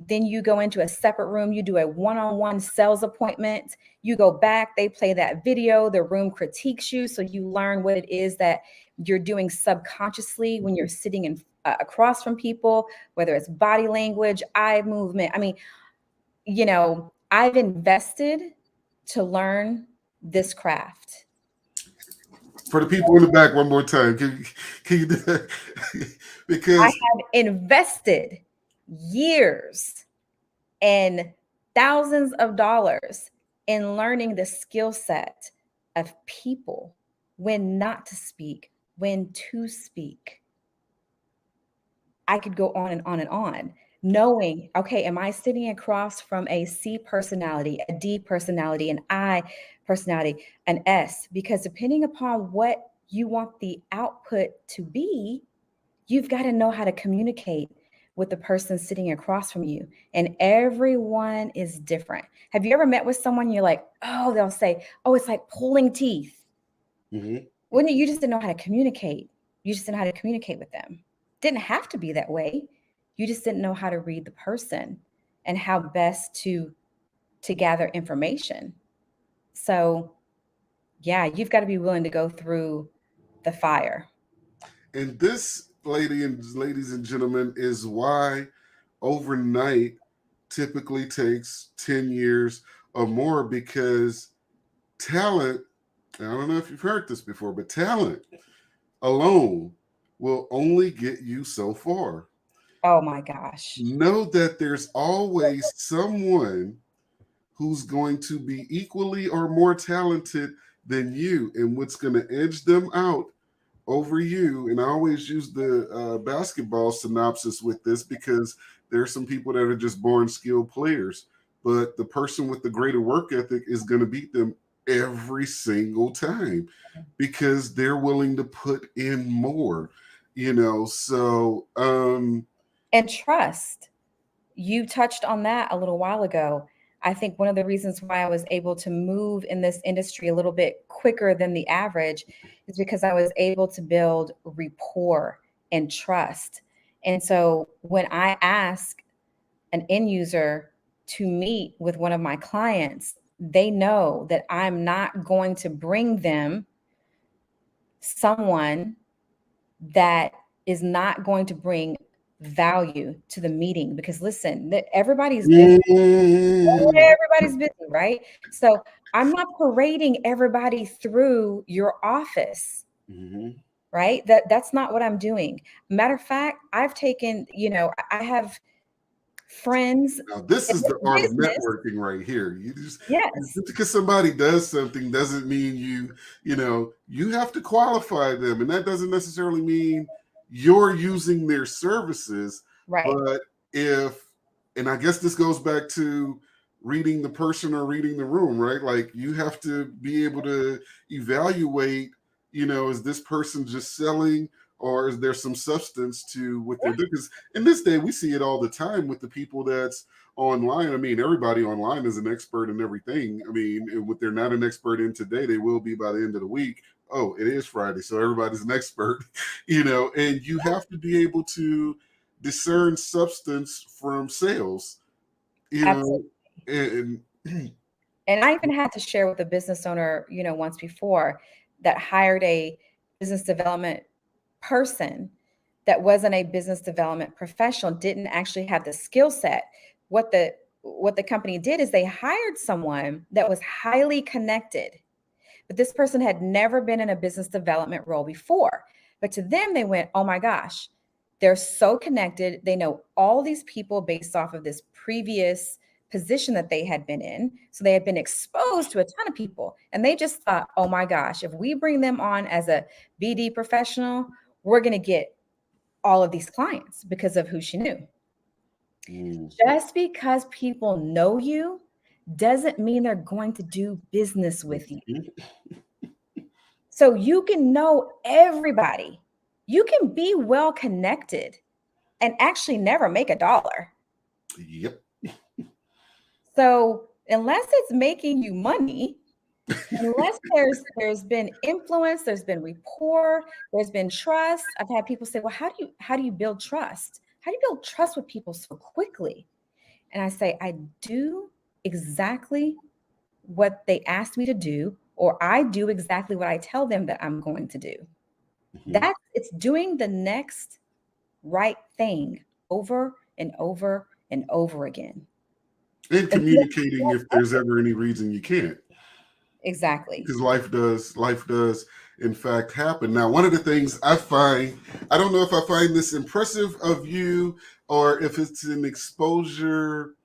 Then you go into a separate room, you do a one-on-one sales appointment. You go back, they play that video, the room critiques you. So you learn what it is that you're doing subconsciously when you're sitting in across from people, whether it's body language, eye movement. I mean, you know, I've invested to learn this craft. For the people in the back, one more time, can you do that? Because I have invested years and thousands of dollars in learning the skill set of people, when not to speak, when to speak. I could go on and on and on. Knowing, okay, am I sitting across from a C personality, a D personality, an I personality, an S? Because depending upon what you want the output to be, you've got to know how to communicate with the person sitting across from you. And everyone is different. Have you ever met with someone you're like, oh, they'll say, oh, it's like pulling teeth. Mm-hmm. Wouldn't you just didn't know how to communicate? You just didn't know how to communicate with them. Didn't have to be that way. You just didn't know how to read the person and how best to gather information. So yeah, you've got to be willing to go through the fire. And this, ladies and gentlemen, is why overnight typically takes 10 years or more, because talent, I don't know if you've heard this before, but talent alone will only get you so far. Oh my gosh. Know that there's always someone who's going to be equally or more talented than you, and what's going to edge them out over you. And I always use the basketball synopsis with this, because there are some people that are just born skilled players, but the person with the greater work ethic is going to beat them every single time because they're willing to put in more, you know. So and trust. You touched on that a little while ago. I think one of the reasons why I was able to move in this industry a little bit quicker than the average is because I was able to build rapport and trust. And so when I ask an end user to meet with one of my clients, they know that I'm not going to bring them someone that is not going to bring value to the meeting. Because listen, everybody's busy. Everybody's busy, right? So I'm not parading everybody through your office. Mm-hmm. Right? That's not what I'm doing. Matter of fact, I've taken, you know, I have friends. Now, this is the art of networking right here. You just, yes. Just because somebody does something doesn't mean you have to qualify them. And that doesn't necessarily mean you're using their services. Right. But and I guess this goes back to reading the person or reading the room, right? Like, you have to be able to evaluate, is this person just selling, or is there some substance to what they're doing? Because in this day, we see it all the time with the people that's online. I mean, everybody online is an expert in everything. I mean, what they're not an expert in today, they will be by the end of the week. Oh, it is Friday, so everybody's an expert, and you have to be able to discern substance from sales, Absolutely. And I even had to share with a business owner, once before, that hired a business development person that wasn't a business development professional, didn't actually have the skill set. What the company did is they hired someone that was highly connected, but this person had never been in a business development role before. But to them, they went, oh my gosh, they're so connected. They know all these people based off of this previous position that they had been in. So they had been exposed to a ton of people. And they just thought, oh my gosh, if we bring them on as a BD professional, we're going to get all of these clients because of who she knew. Just because people know you doesn't mean they're going to do business with you. So you can know everybody. You can be well connected and actually never make a dollar. Yep. So unless it's making you money, unless there's been influence, there's been rapport, there's been trust. I've had people say, well, how do you build trust? How do you build trust with people so quickly? And I say, I do exactly what they asked me to do, or I do exactly what I tell them that I'm going to do. It's doing the next right thing over and over and over again. And communicating if there's ever any reason you can't. Exactly. Because life does in fact happen. Now, one of the things I find, I don't know if I find this impressive of you or if it's an exposure.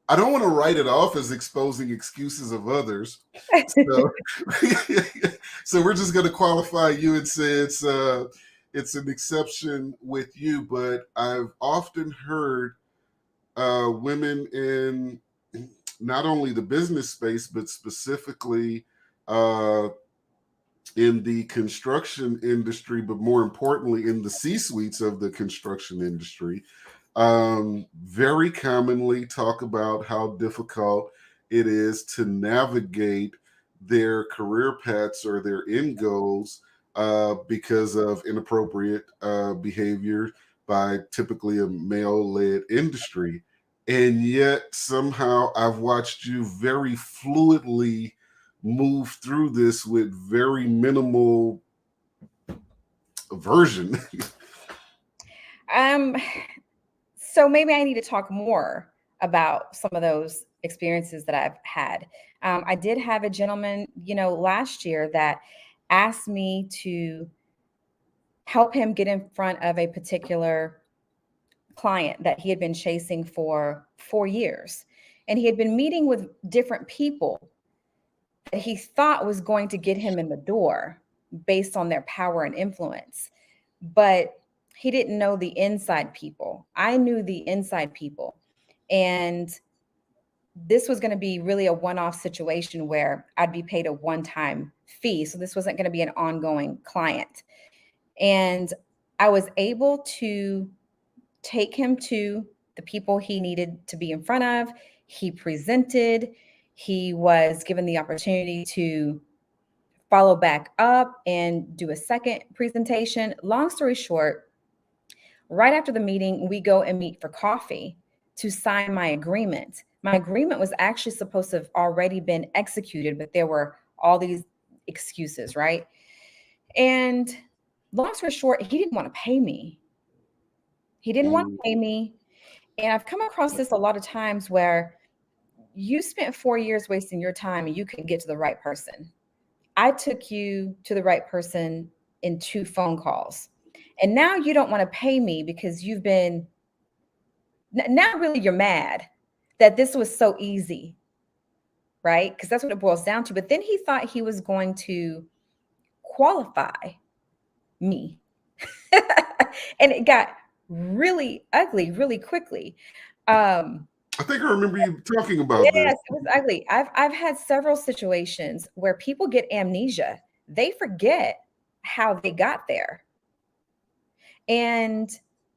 I don't want to write it off as exposing excuses of others. So we're just going to qualify you and say it's an exception with you. But I've often heard women in not only the business space, but specifically in the construction industry, but more importantly in the C-suites of the construction industry, very commonly talk about how difficult it is to navigate their career paths or their end goals because of inappropriate behavior by typically a male-led industry. And yet somehow I've watched you very fluidly move through this with very minimal aversion. So maybe I need to talk more about some of those experiences that I've had. I did have a gentleman, last year that asked me to help him get in front of a particular client that he had been chasing for 4 years. And he had been meeting with different people that he thought was going to get him in the door based on their power and influence. But he didn't know the inside people. I knew the inside people. And this was going to be really a one-off situation where I'd be paid a one-time fee. So this wasn't going to be an ongoing client. And I was able to take him to the people he needed to be in front of. He presented. He was given the opportunity to follow back up and do a second presentation. Long story short, right after the meeting, we go and meet for coffee to sign my agreement. My agreement was actually supposed to have already been executed, but there were all these excuses, right? And long story short, he didn't want to pay me. He didn't want to pay me. And I've come across this a lot of times where you spent 4 years wasting your time and you couldn't get to the right person. I took you to the right person in 2 phone calls. And now you don't want to pay me because now really you're mad that this was so easy, right? Because that's what it boils down to. But then he thought he was going to qualify me. And it got really ugly really quickly. I think I remember you talking about this. Yes, it was ugly. I've had several situations where people get amnesia. They forget how they got there. And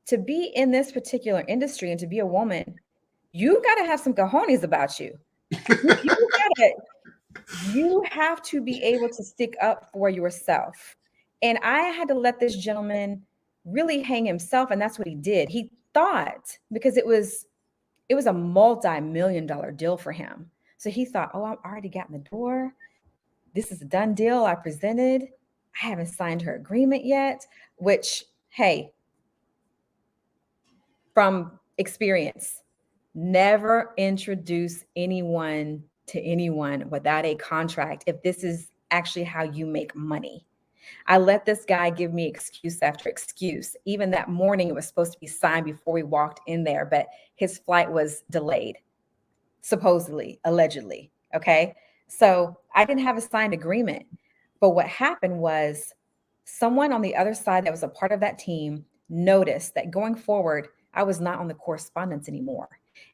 to be in this particular industry and to be a woman, you got to have some cojones about you. You have to be able to stick up for yourself. And I had to let this gentleman really hang himself. And that's what he did. He thought, because it was a multi-million-dollar deal for him. So he thought, oh, I've already gotten the door. This is a done deal. I presented. I haven't signed her agreement yet, which, hey, from experience, never introduce anyone to anyone without a contract if this is actually how you make money. I let this guy give me excuse after excuse. Even that morning, it was supposed to be signed before we walked in there, but his flight was delayed, supposedly, allegedly. Okay. So I didn't have a signed agreement. But what happened was someone on the other side that was a part of that team noticed that going forward, I was not on the correspondence anymore.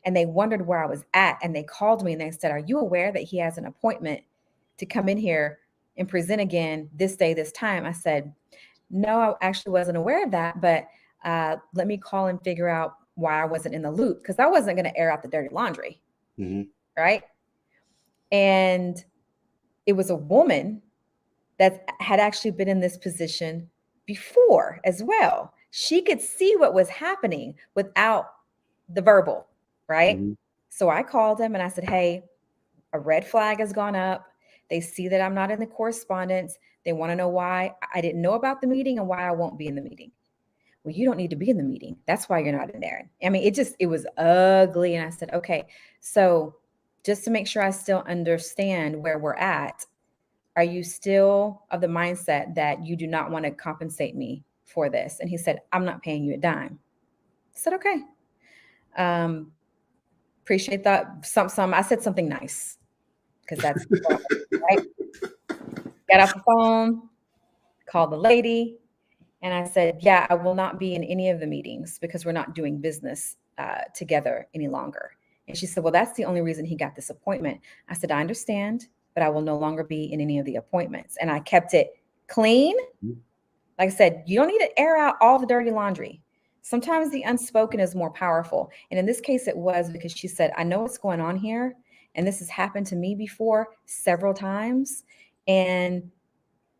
And they wondered where I was at. And they called me and they said, "Are you aware that he has an appointment to come in here and present again this day, this time?" I said, "No, I actually wasn't aware of that, but let me call and figure out why I wasn't in the loop," because I wasn't going to air out the dirty laundry. Right. And it was a woman that had actually been in this position before as well. She could see what was happening without the verbal, right? So I called him and I said, "Hey, a red flag has gone up. They see that I'm not in the correspondence. They want to know why I didn't know about the meeting and why I won't be in the meeting." "Well, you don't need to be in the meeting. That's why you're not in there." I mean, it was ugly. And I said, "Okay, so just to make sure I still understand where we're at, are you still of the mindset that you do not want to compensate me for this?" And he said, "I'm not paying you a dime." I said, "Okay. Appreciate that." I said something nice because that's right. Got off the phone, called the lady, and I said, "Yeah, I will not be in any of the meetings because we're not doing business together any longer." And she said, "Well, that's the only reason he got this appointment." I said, "I understand, but I will no longer be in any of the appointments." And I kept it clean. Like I said, you don't need to air out all the dirty laundry. Sometimes the unspoken is more powerful. And in this case, it was because she said, "I know what's going on here. And this has happened to me before several times. And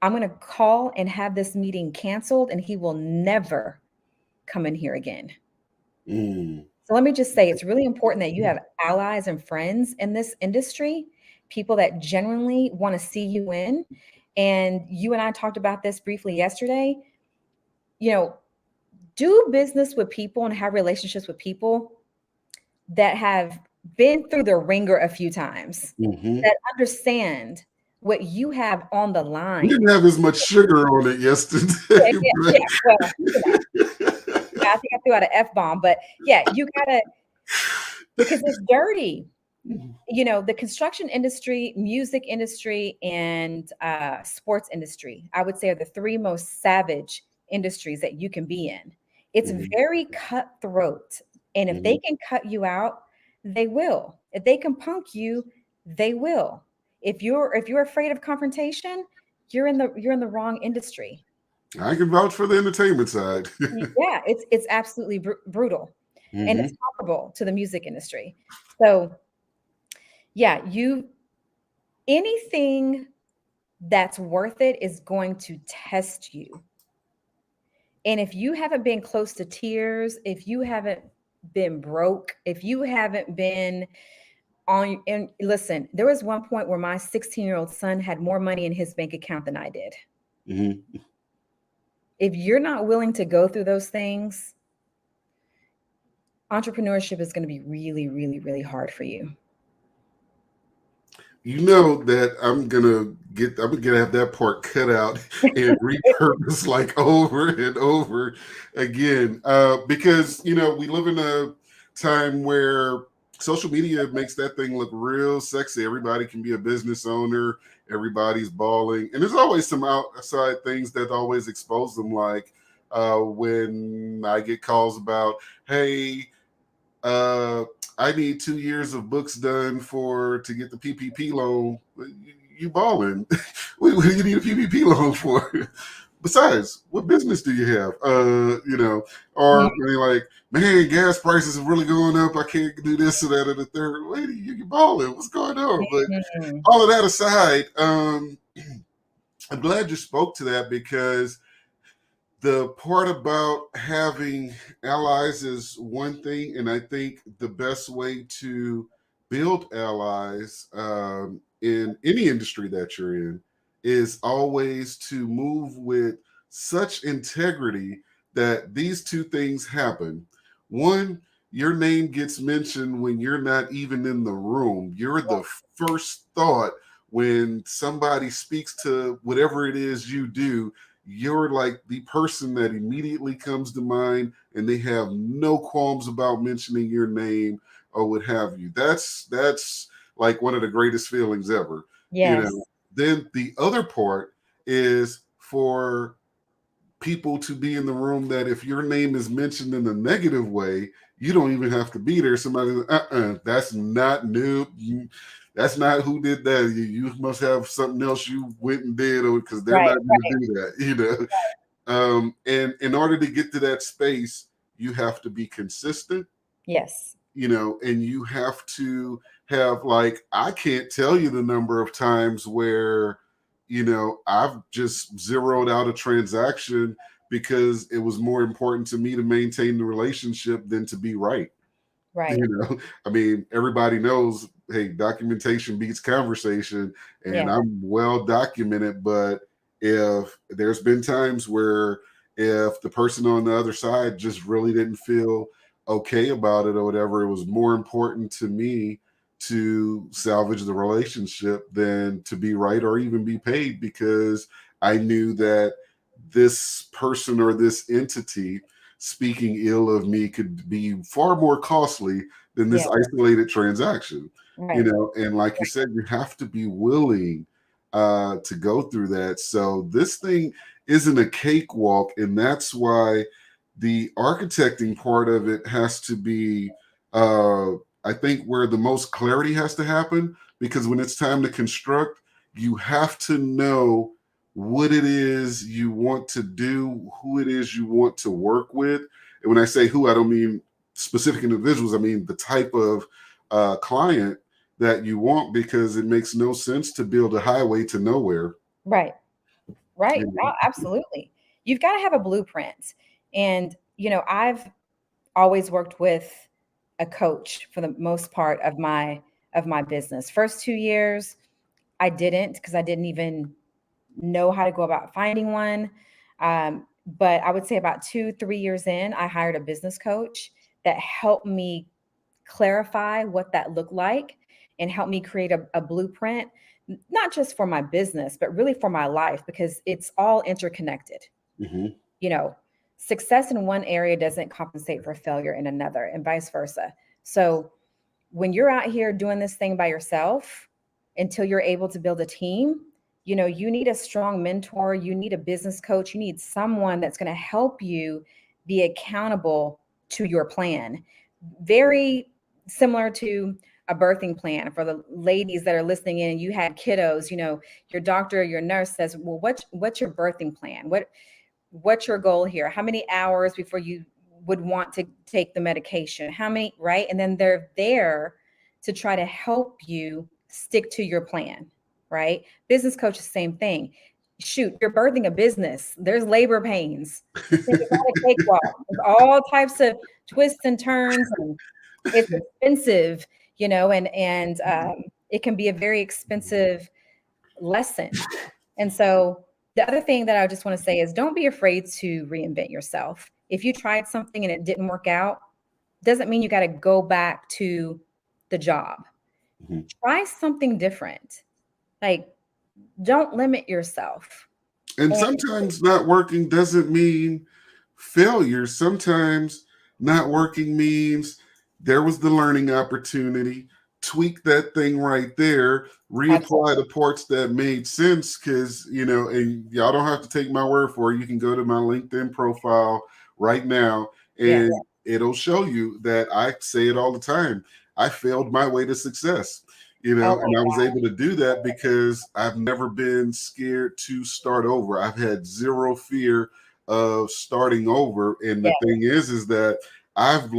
I'm going to call and have this meeting canceled, and he will never come in here again." So let me just say, it's really important that you have allies and friends in this industry, people that genuinely want to see you win. And you and I talked about this briefly yesterday. Do business with people and have relationships with people that have been through the ringer a few times, that understand what you have on the line. We didn't have as much sugar on it yesterday. Well, I think I threw out an F-bomb, but yeah, you gotta, because it's dirty. The construction industry, music industry, and sports industry, I would say, are the three most savage industries that you can be in. It's very cutthroat. And if they can cut you out, they will. If they can punk you, they will. If you're afraid of confrontation, you're in the wrong industry. I can vouch for the entertainment side. Yeah, it's absolutely brutal. And it's comparable to the music industry. So yeah, anything that's worth it is going to test you. And if you haven't been close to tears, if you haven't been broke, if you haven't been on, and listen, there was one point where my 16-year-old son had more money in his bank account than I did. If you're not willing to go through those things, entrepreneurship is going to be really, really, really hard for you. You know that I'm gonna have that part cut out and repurpose like over and over again, because we live in a time where social media makes that thing look real sexy. Everybody can be a business owner. Everybody's balling, and there's always some outside things that always expose them. Like when I get calls about, "Hey, I need 2 years of books done to get the PPP loan." You balling. What do you need a PPP loan for? Besides, what business do you have? Or you're like, "Man, gas prices are really going up. I can't do this or that or the third." Lady, you balling. What's going on? But all of that aside, I'm glad you spoke to that, because the part about having allies is one thing, and I think the best way to build allies in any industry that you're in is always to move with such integrity that these two things happen. One, your name gets mentioned when you're not even in the room. You're the first thought when somebody speaks to whatever it is you do. You're like the person that immediately comes to mind, and they have no qualms about mentioning your name or what have you. That's like one of the greatest feelings ever. Yes. Then the other part is for people to be in the room that if your name is mentioned in a negative way, you don't even have to be there. Somebody, that's not new. That's not who did that. You must have something else you went and did, or because they're not going to do that, And in order to get to that space, you have to be consistent. Yes. And you have to have, like, I can't tell you the number of times where, I've just zeroed out a transaction because it was more important to me to maintain the relationship than to be right. Right. I mean, everybody knows, hey, documentation beats conversation, and I'm well documented. But if there's been times where if the person on the other side just really didn't feel okay about it or whatever, it was more important to me to salvage the relationship than to be right or even be paid, because I knew that this person or this entity speaking ill of me could be far more costly than this isolated transaction. And like you said, you have to be willing to go through that. So this thing isn't a cakewalk, and that's why the architecting part of it has to be, I think, where the most clarity has to happen, because when it's time to construct, you have to know what it is you want to do, who it is you want to work with. And when I say who, I don't mean specific individuals. I mean the type of client that you want, because it makes no sense to build a highway to nowhere. Right. Oh, absolutely. You've got to have a blueprint. And, I've always worked with a coach for the most part of my business. First 2 years, I didn't, because I didn't even know how to go about finding one. But I would say about 2-3 years in, I hired a business coach that helped me clarify what that looked like and help me create a blueprint, not just for my business, but really for my life, because it's all interconnected. Success in one area doesn't compensate for failure in another, and vice versa. So when you're out here doing this thing by yourself, until you're able to build a team, you need a strong mentor, you need a business coach, you need someone that's going to help you be accountable to your plan. Very similar to a birthing plan. For the ladies that are listening in and you had kiddos, your doctor, your nurse says, well, what's your birthing plan? What's your goal here? How many hours before you would want to take the medication? How many, right? And then they're there to try to help you stick to your plan, right? Business coach, the same thing. Shoot, you're birthing a business. There's labor pains. It's not a cakewalk. There's all types of twists and turns, and it's expensive, and it can be a very expensive lesson. And so the other thing that I just want to say is, don't be afraid to reinvent yourself. If you tried something and it didn't work out, doesn't mean you got to go back to the job. Try something different. Like, don't limit yourself. And sometimes not working doesn't mean failure. Sometimes not working means there was the learning opportunity. Tweak that thing right there, reapply the parts that made sense, because, and y'all don't have to take my word for it. You can go to my LinkedIn profile right now, and it'll show you that I say it all the time. I failed my way to success, and I was able to do that because I've never been scared to start over. I've had zero fear of starting over. And the thing is that I've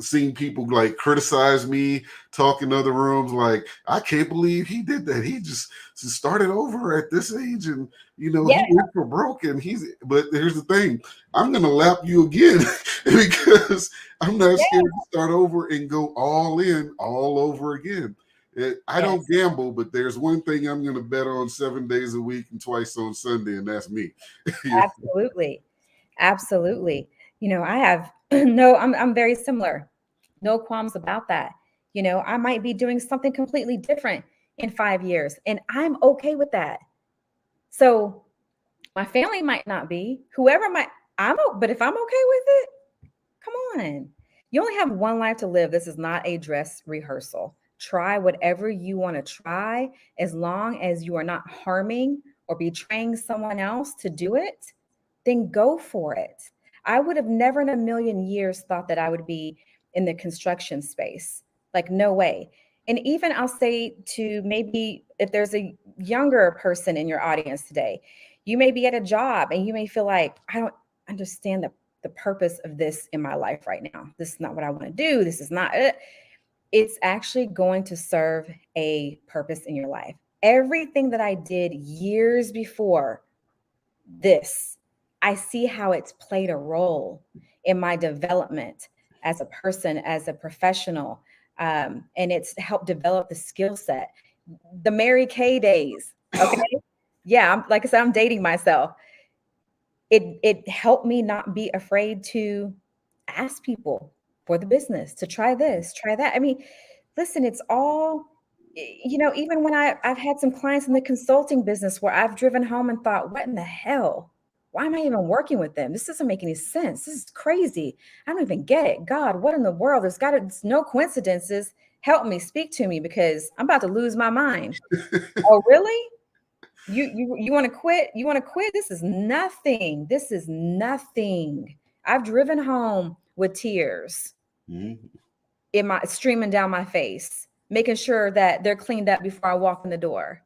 seen people criticize me, talk in other rooms like, I can't believe he did that. He just started over at this age, and he went for broke. And but here's the thing, I'm gonna lap you again because I'm not scared to start over and go all in all over again. I don't gamble, but there's one thing I'm gonna bet on 7 days a week and twice on Sunday, and that's me. Absolutely. I have I'm very similar. No qualms about that. I might be doing something completely different in 5 years, and I'm okay with that. So my family might not be, whoever might, but if I'm okay with it, come on. You only have one life to live. This is not a dress rehearsal. Try whatever you want to try, as long as you are not harming or betraying someone else to do it. then go for it. I would have never in a million years thought that I would be in the construction space. Like, no way. And even I'll say to maybe if there's a younger person in your audience today, you may be at a job and you may feel like, I don't understand the purpose of this in my life right now. This is not what I want to do. This is not it. It's actually going to serve a purpose in your life. Everything that I did years before this, I see how it's played a role in my development as a person, as a professional, and it's helped develop the skill set. The Mary Kay days, okay? Yeah, like I said, I'm dating myself. It helped me not be afraid to ask people for the business, to try this, try that. I mean, listen, it's all, even when I've had some clients in the consulting business where I've driven home and thought, what in the hell? Why am I even working with them? This doesn't make any sense. This is crazy. I don't even get it. God, what in the world? It's no coincidences. Help me, speak to me, because I'm about to lose my mind. Oh, really? You want to quit? You want to quit? This is nothing. This is nothing. I've driven home with tears streaming down my face, making sure that they're cleaned up before I walk in the door.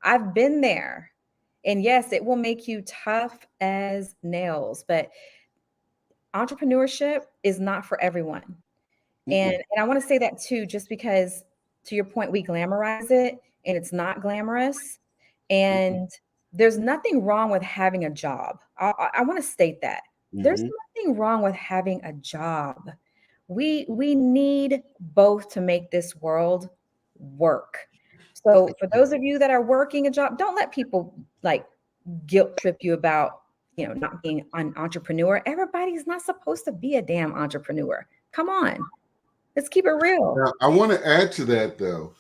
I've been there. And yes, it will make you tough as nails, but entrepreneurship is not for everyone. And I want to say that too, just because to your point, we glamorize it and it's not glamorous. And there's nothing wrong with having a job. I want to state that. There's nothing wrong with having a job. We need both to make this world work. So for those of you that are working a job, don't let people like guilt trip you about, not being an entrepreneur. Everybody's not supposed to be a damn entrepreneur. Come on. Let's keep it real. Now, I want to add to that though.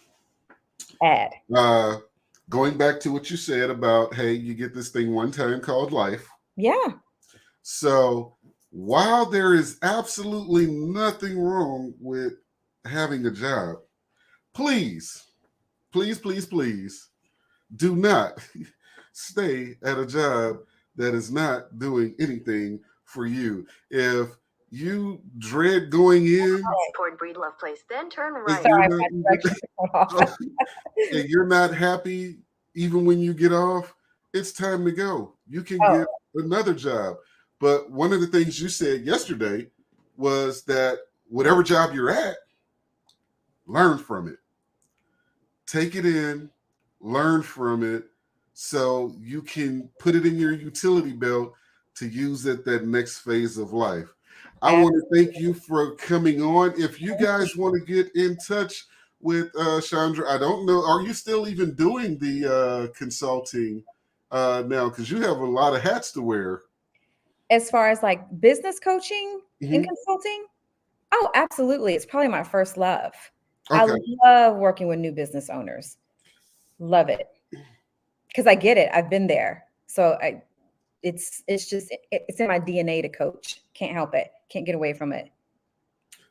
Going back to what you said about, hey, you get this thing one time called life. Yeah. So while there is absolutely nothing wrong with having a job, please do not stay at a job that is not doing anything for you. If you dread going in, toward Breedlove Place, then turn right. and you're not happy even when you get off, it's time to go. You can get another job. But one of the things you said yesterday was that whatever job you're at, learn from it. Take it in, learn from it, so you can put it in your utility belt to use it that next phase of life. I want to thank you for coming on. If you guys want to get in touch with Shandra, I don't know, are you still even doing the consulting now? Because you have a lot of hats to wear. As far as like business coaching and consulting? Oh, absolutely. It's probably my first love. Okay. I love working with new business owners. Love it. Because I get it. I've been there. So it's in my DNA to coach. Can't help it. Can't get away from it.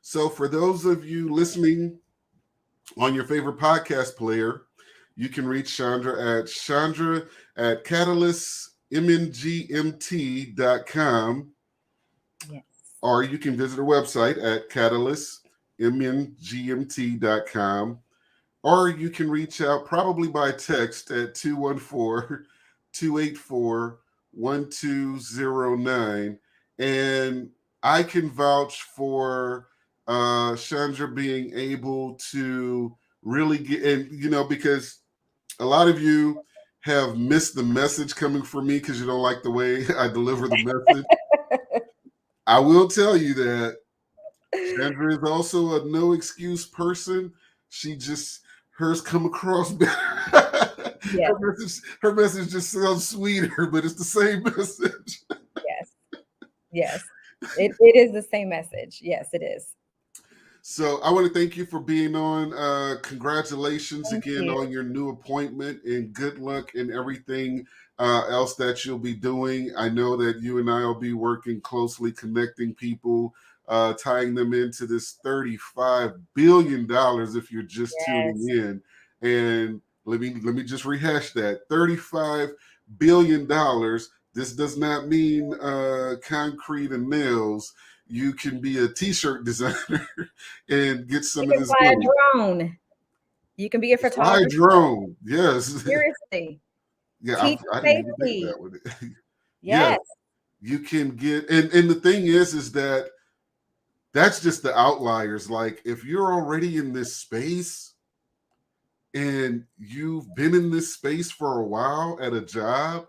So for those of you listening on your favorite podcast player, you can reach Shandra at catalystmngmt.com. Yes. Or you can visit her website at catalystmngmt.com. Or you can reach out probably by text at 214-284-1209. And I can vouch for Shandra being able to really get, and because a lot of you have missed the message coming from me because you don't like the way I deliver the message. I will tell you that Shandra is also a no excuse person. Hers come across better. Yeah. Her message just sounds sweeter, but it's the same message. Yes. It is the same message. Yes, it is. So I want to thank you for being on. Congratulations again on your new appointment, and good luck in everything else that you'll be doing. I know that you and I will be working closely, connecting people, tying them into this $35 billion if you're just tuning in. And let me just rehash that. $35 billion This does not mean concrete and nails. You can be a t-shirt designer and get some of this fly money. a drone. You can be a photographer. Fly a drone, yes. Seriously. Yeah, Teach I didn't even think that with it. Yes. Yeah, you can get, and the thing is that that's just the outliers. Like if you're already in this space and you've been in this space for a while at a job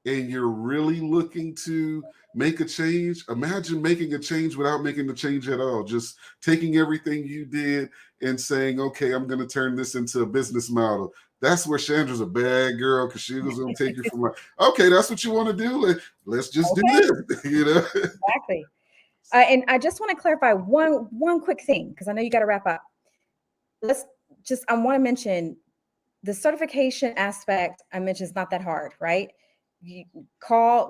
and you're really looking to make a change, imagine making a change without making the change at all. Just taking everything you did and saying, okay, I'm going to turn this into a business model. That's where Shandra's a bad girl, because she was going to take you from like, okay, that's what you want to do. Let's just do this, you know? Exactly. And I just want to clarify one quick thing, because I know you got to wrap up. I want to mention the certification aspect. I mentioned it's not that hard, right? You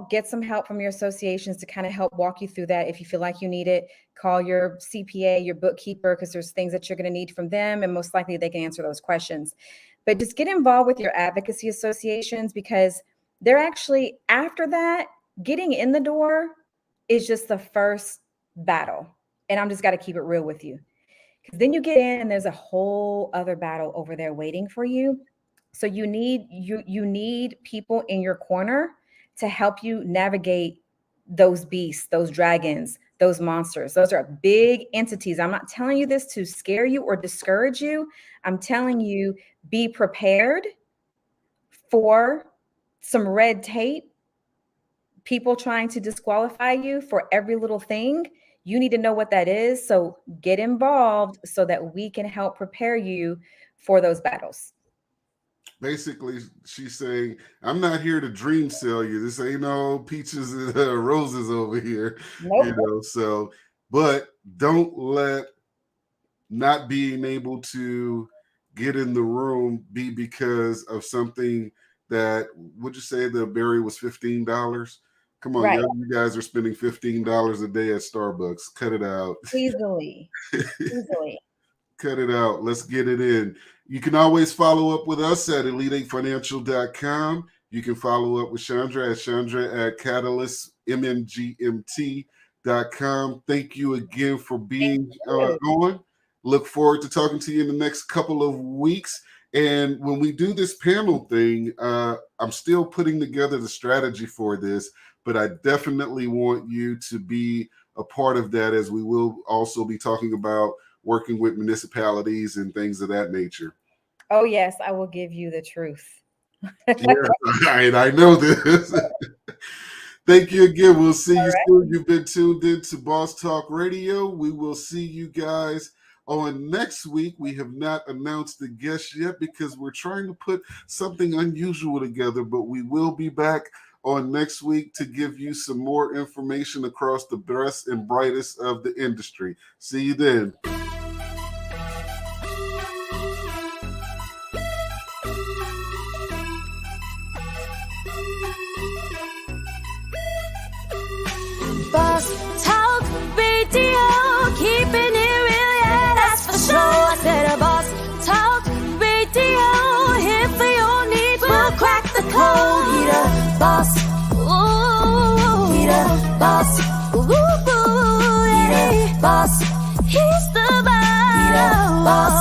get some help from your associations to kind of help walk you through that. If you feel like you need it, call your CPA, your bookkeeper, because there's things that you're going to need from them, and most likely they can answer those questions. But just get involved with your advocacy associations, because they're actually, after that, getting in the door is just the first battle. And I'm just got to keep it real with you, because then you get in and there's a whole other battle over there waiting for you. So you need people in your corner to help you navigate those beasts, those dragons, those monsters. Those are big entities. I'm not telling you this to scare you or discourage you. I'm telling you, be prepared for some red tape, people trying to disqualify you for every little thing. You need to know what that is. So get involved so that we can help prepare you for those battles. Basically, she's saying, I'm not here to dream sell you. This ain't no peaches and roses over here. Nope. You know, so, but don't let not being able to get in the room be because of something that, would you say the berry was $15? Come on, right. You guys are spending $15 a day at Starbucks. Cut it out. Easily. Cut it out. Let's get it in. You can always follow up with us at elite8financial.com. You can follow up with Shandra at catalystmngmt.com. Thank you again for being on. Look forward to talking to you in the next couple of weeks. And when we do this panel thing, I'm still putting together the strategy for this, but I definitely want you to be a part of that, as we will also be talking about working with municipalities and things of that nature. Oh, yes, I will give you the truth. Yeah, I know this. Thank you again. We'll see you soon. You've been tuned in to Boss Talk Radio. We will see you guys on next week. We have not announced the guest yet because we're trying to put something unusual together, but we will be back on next week to give you some more information across the best and brightest of the industry. See you then. Boss Talk Radio, keeping it real, yeah, that's for sure. I said a Boss Talk Radio, here for your needs, we'll crack the code. Need a boss, ooh, need a boss, ooh, yeah, boss, he's the boss, need a boss.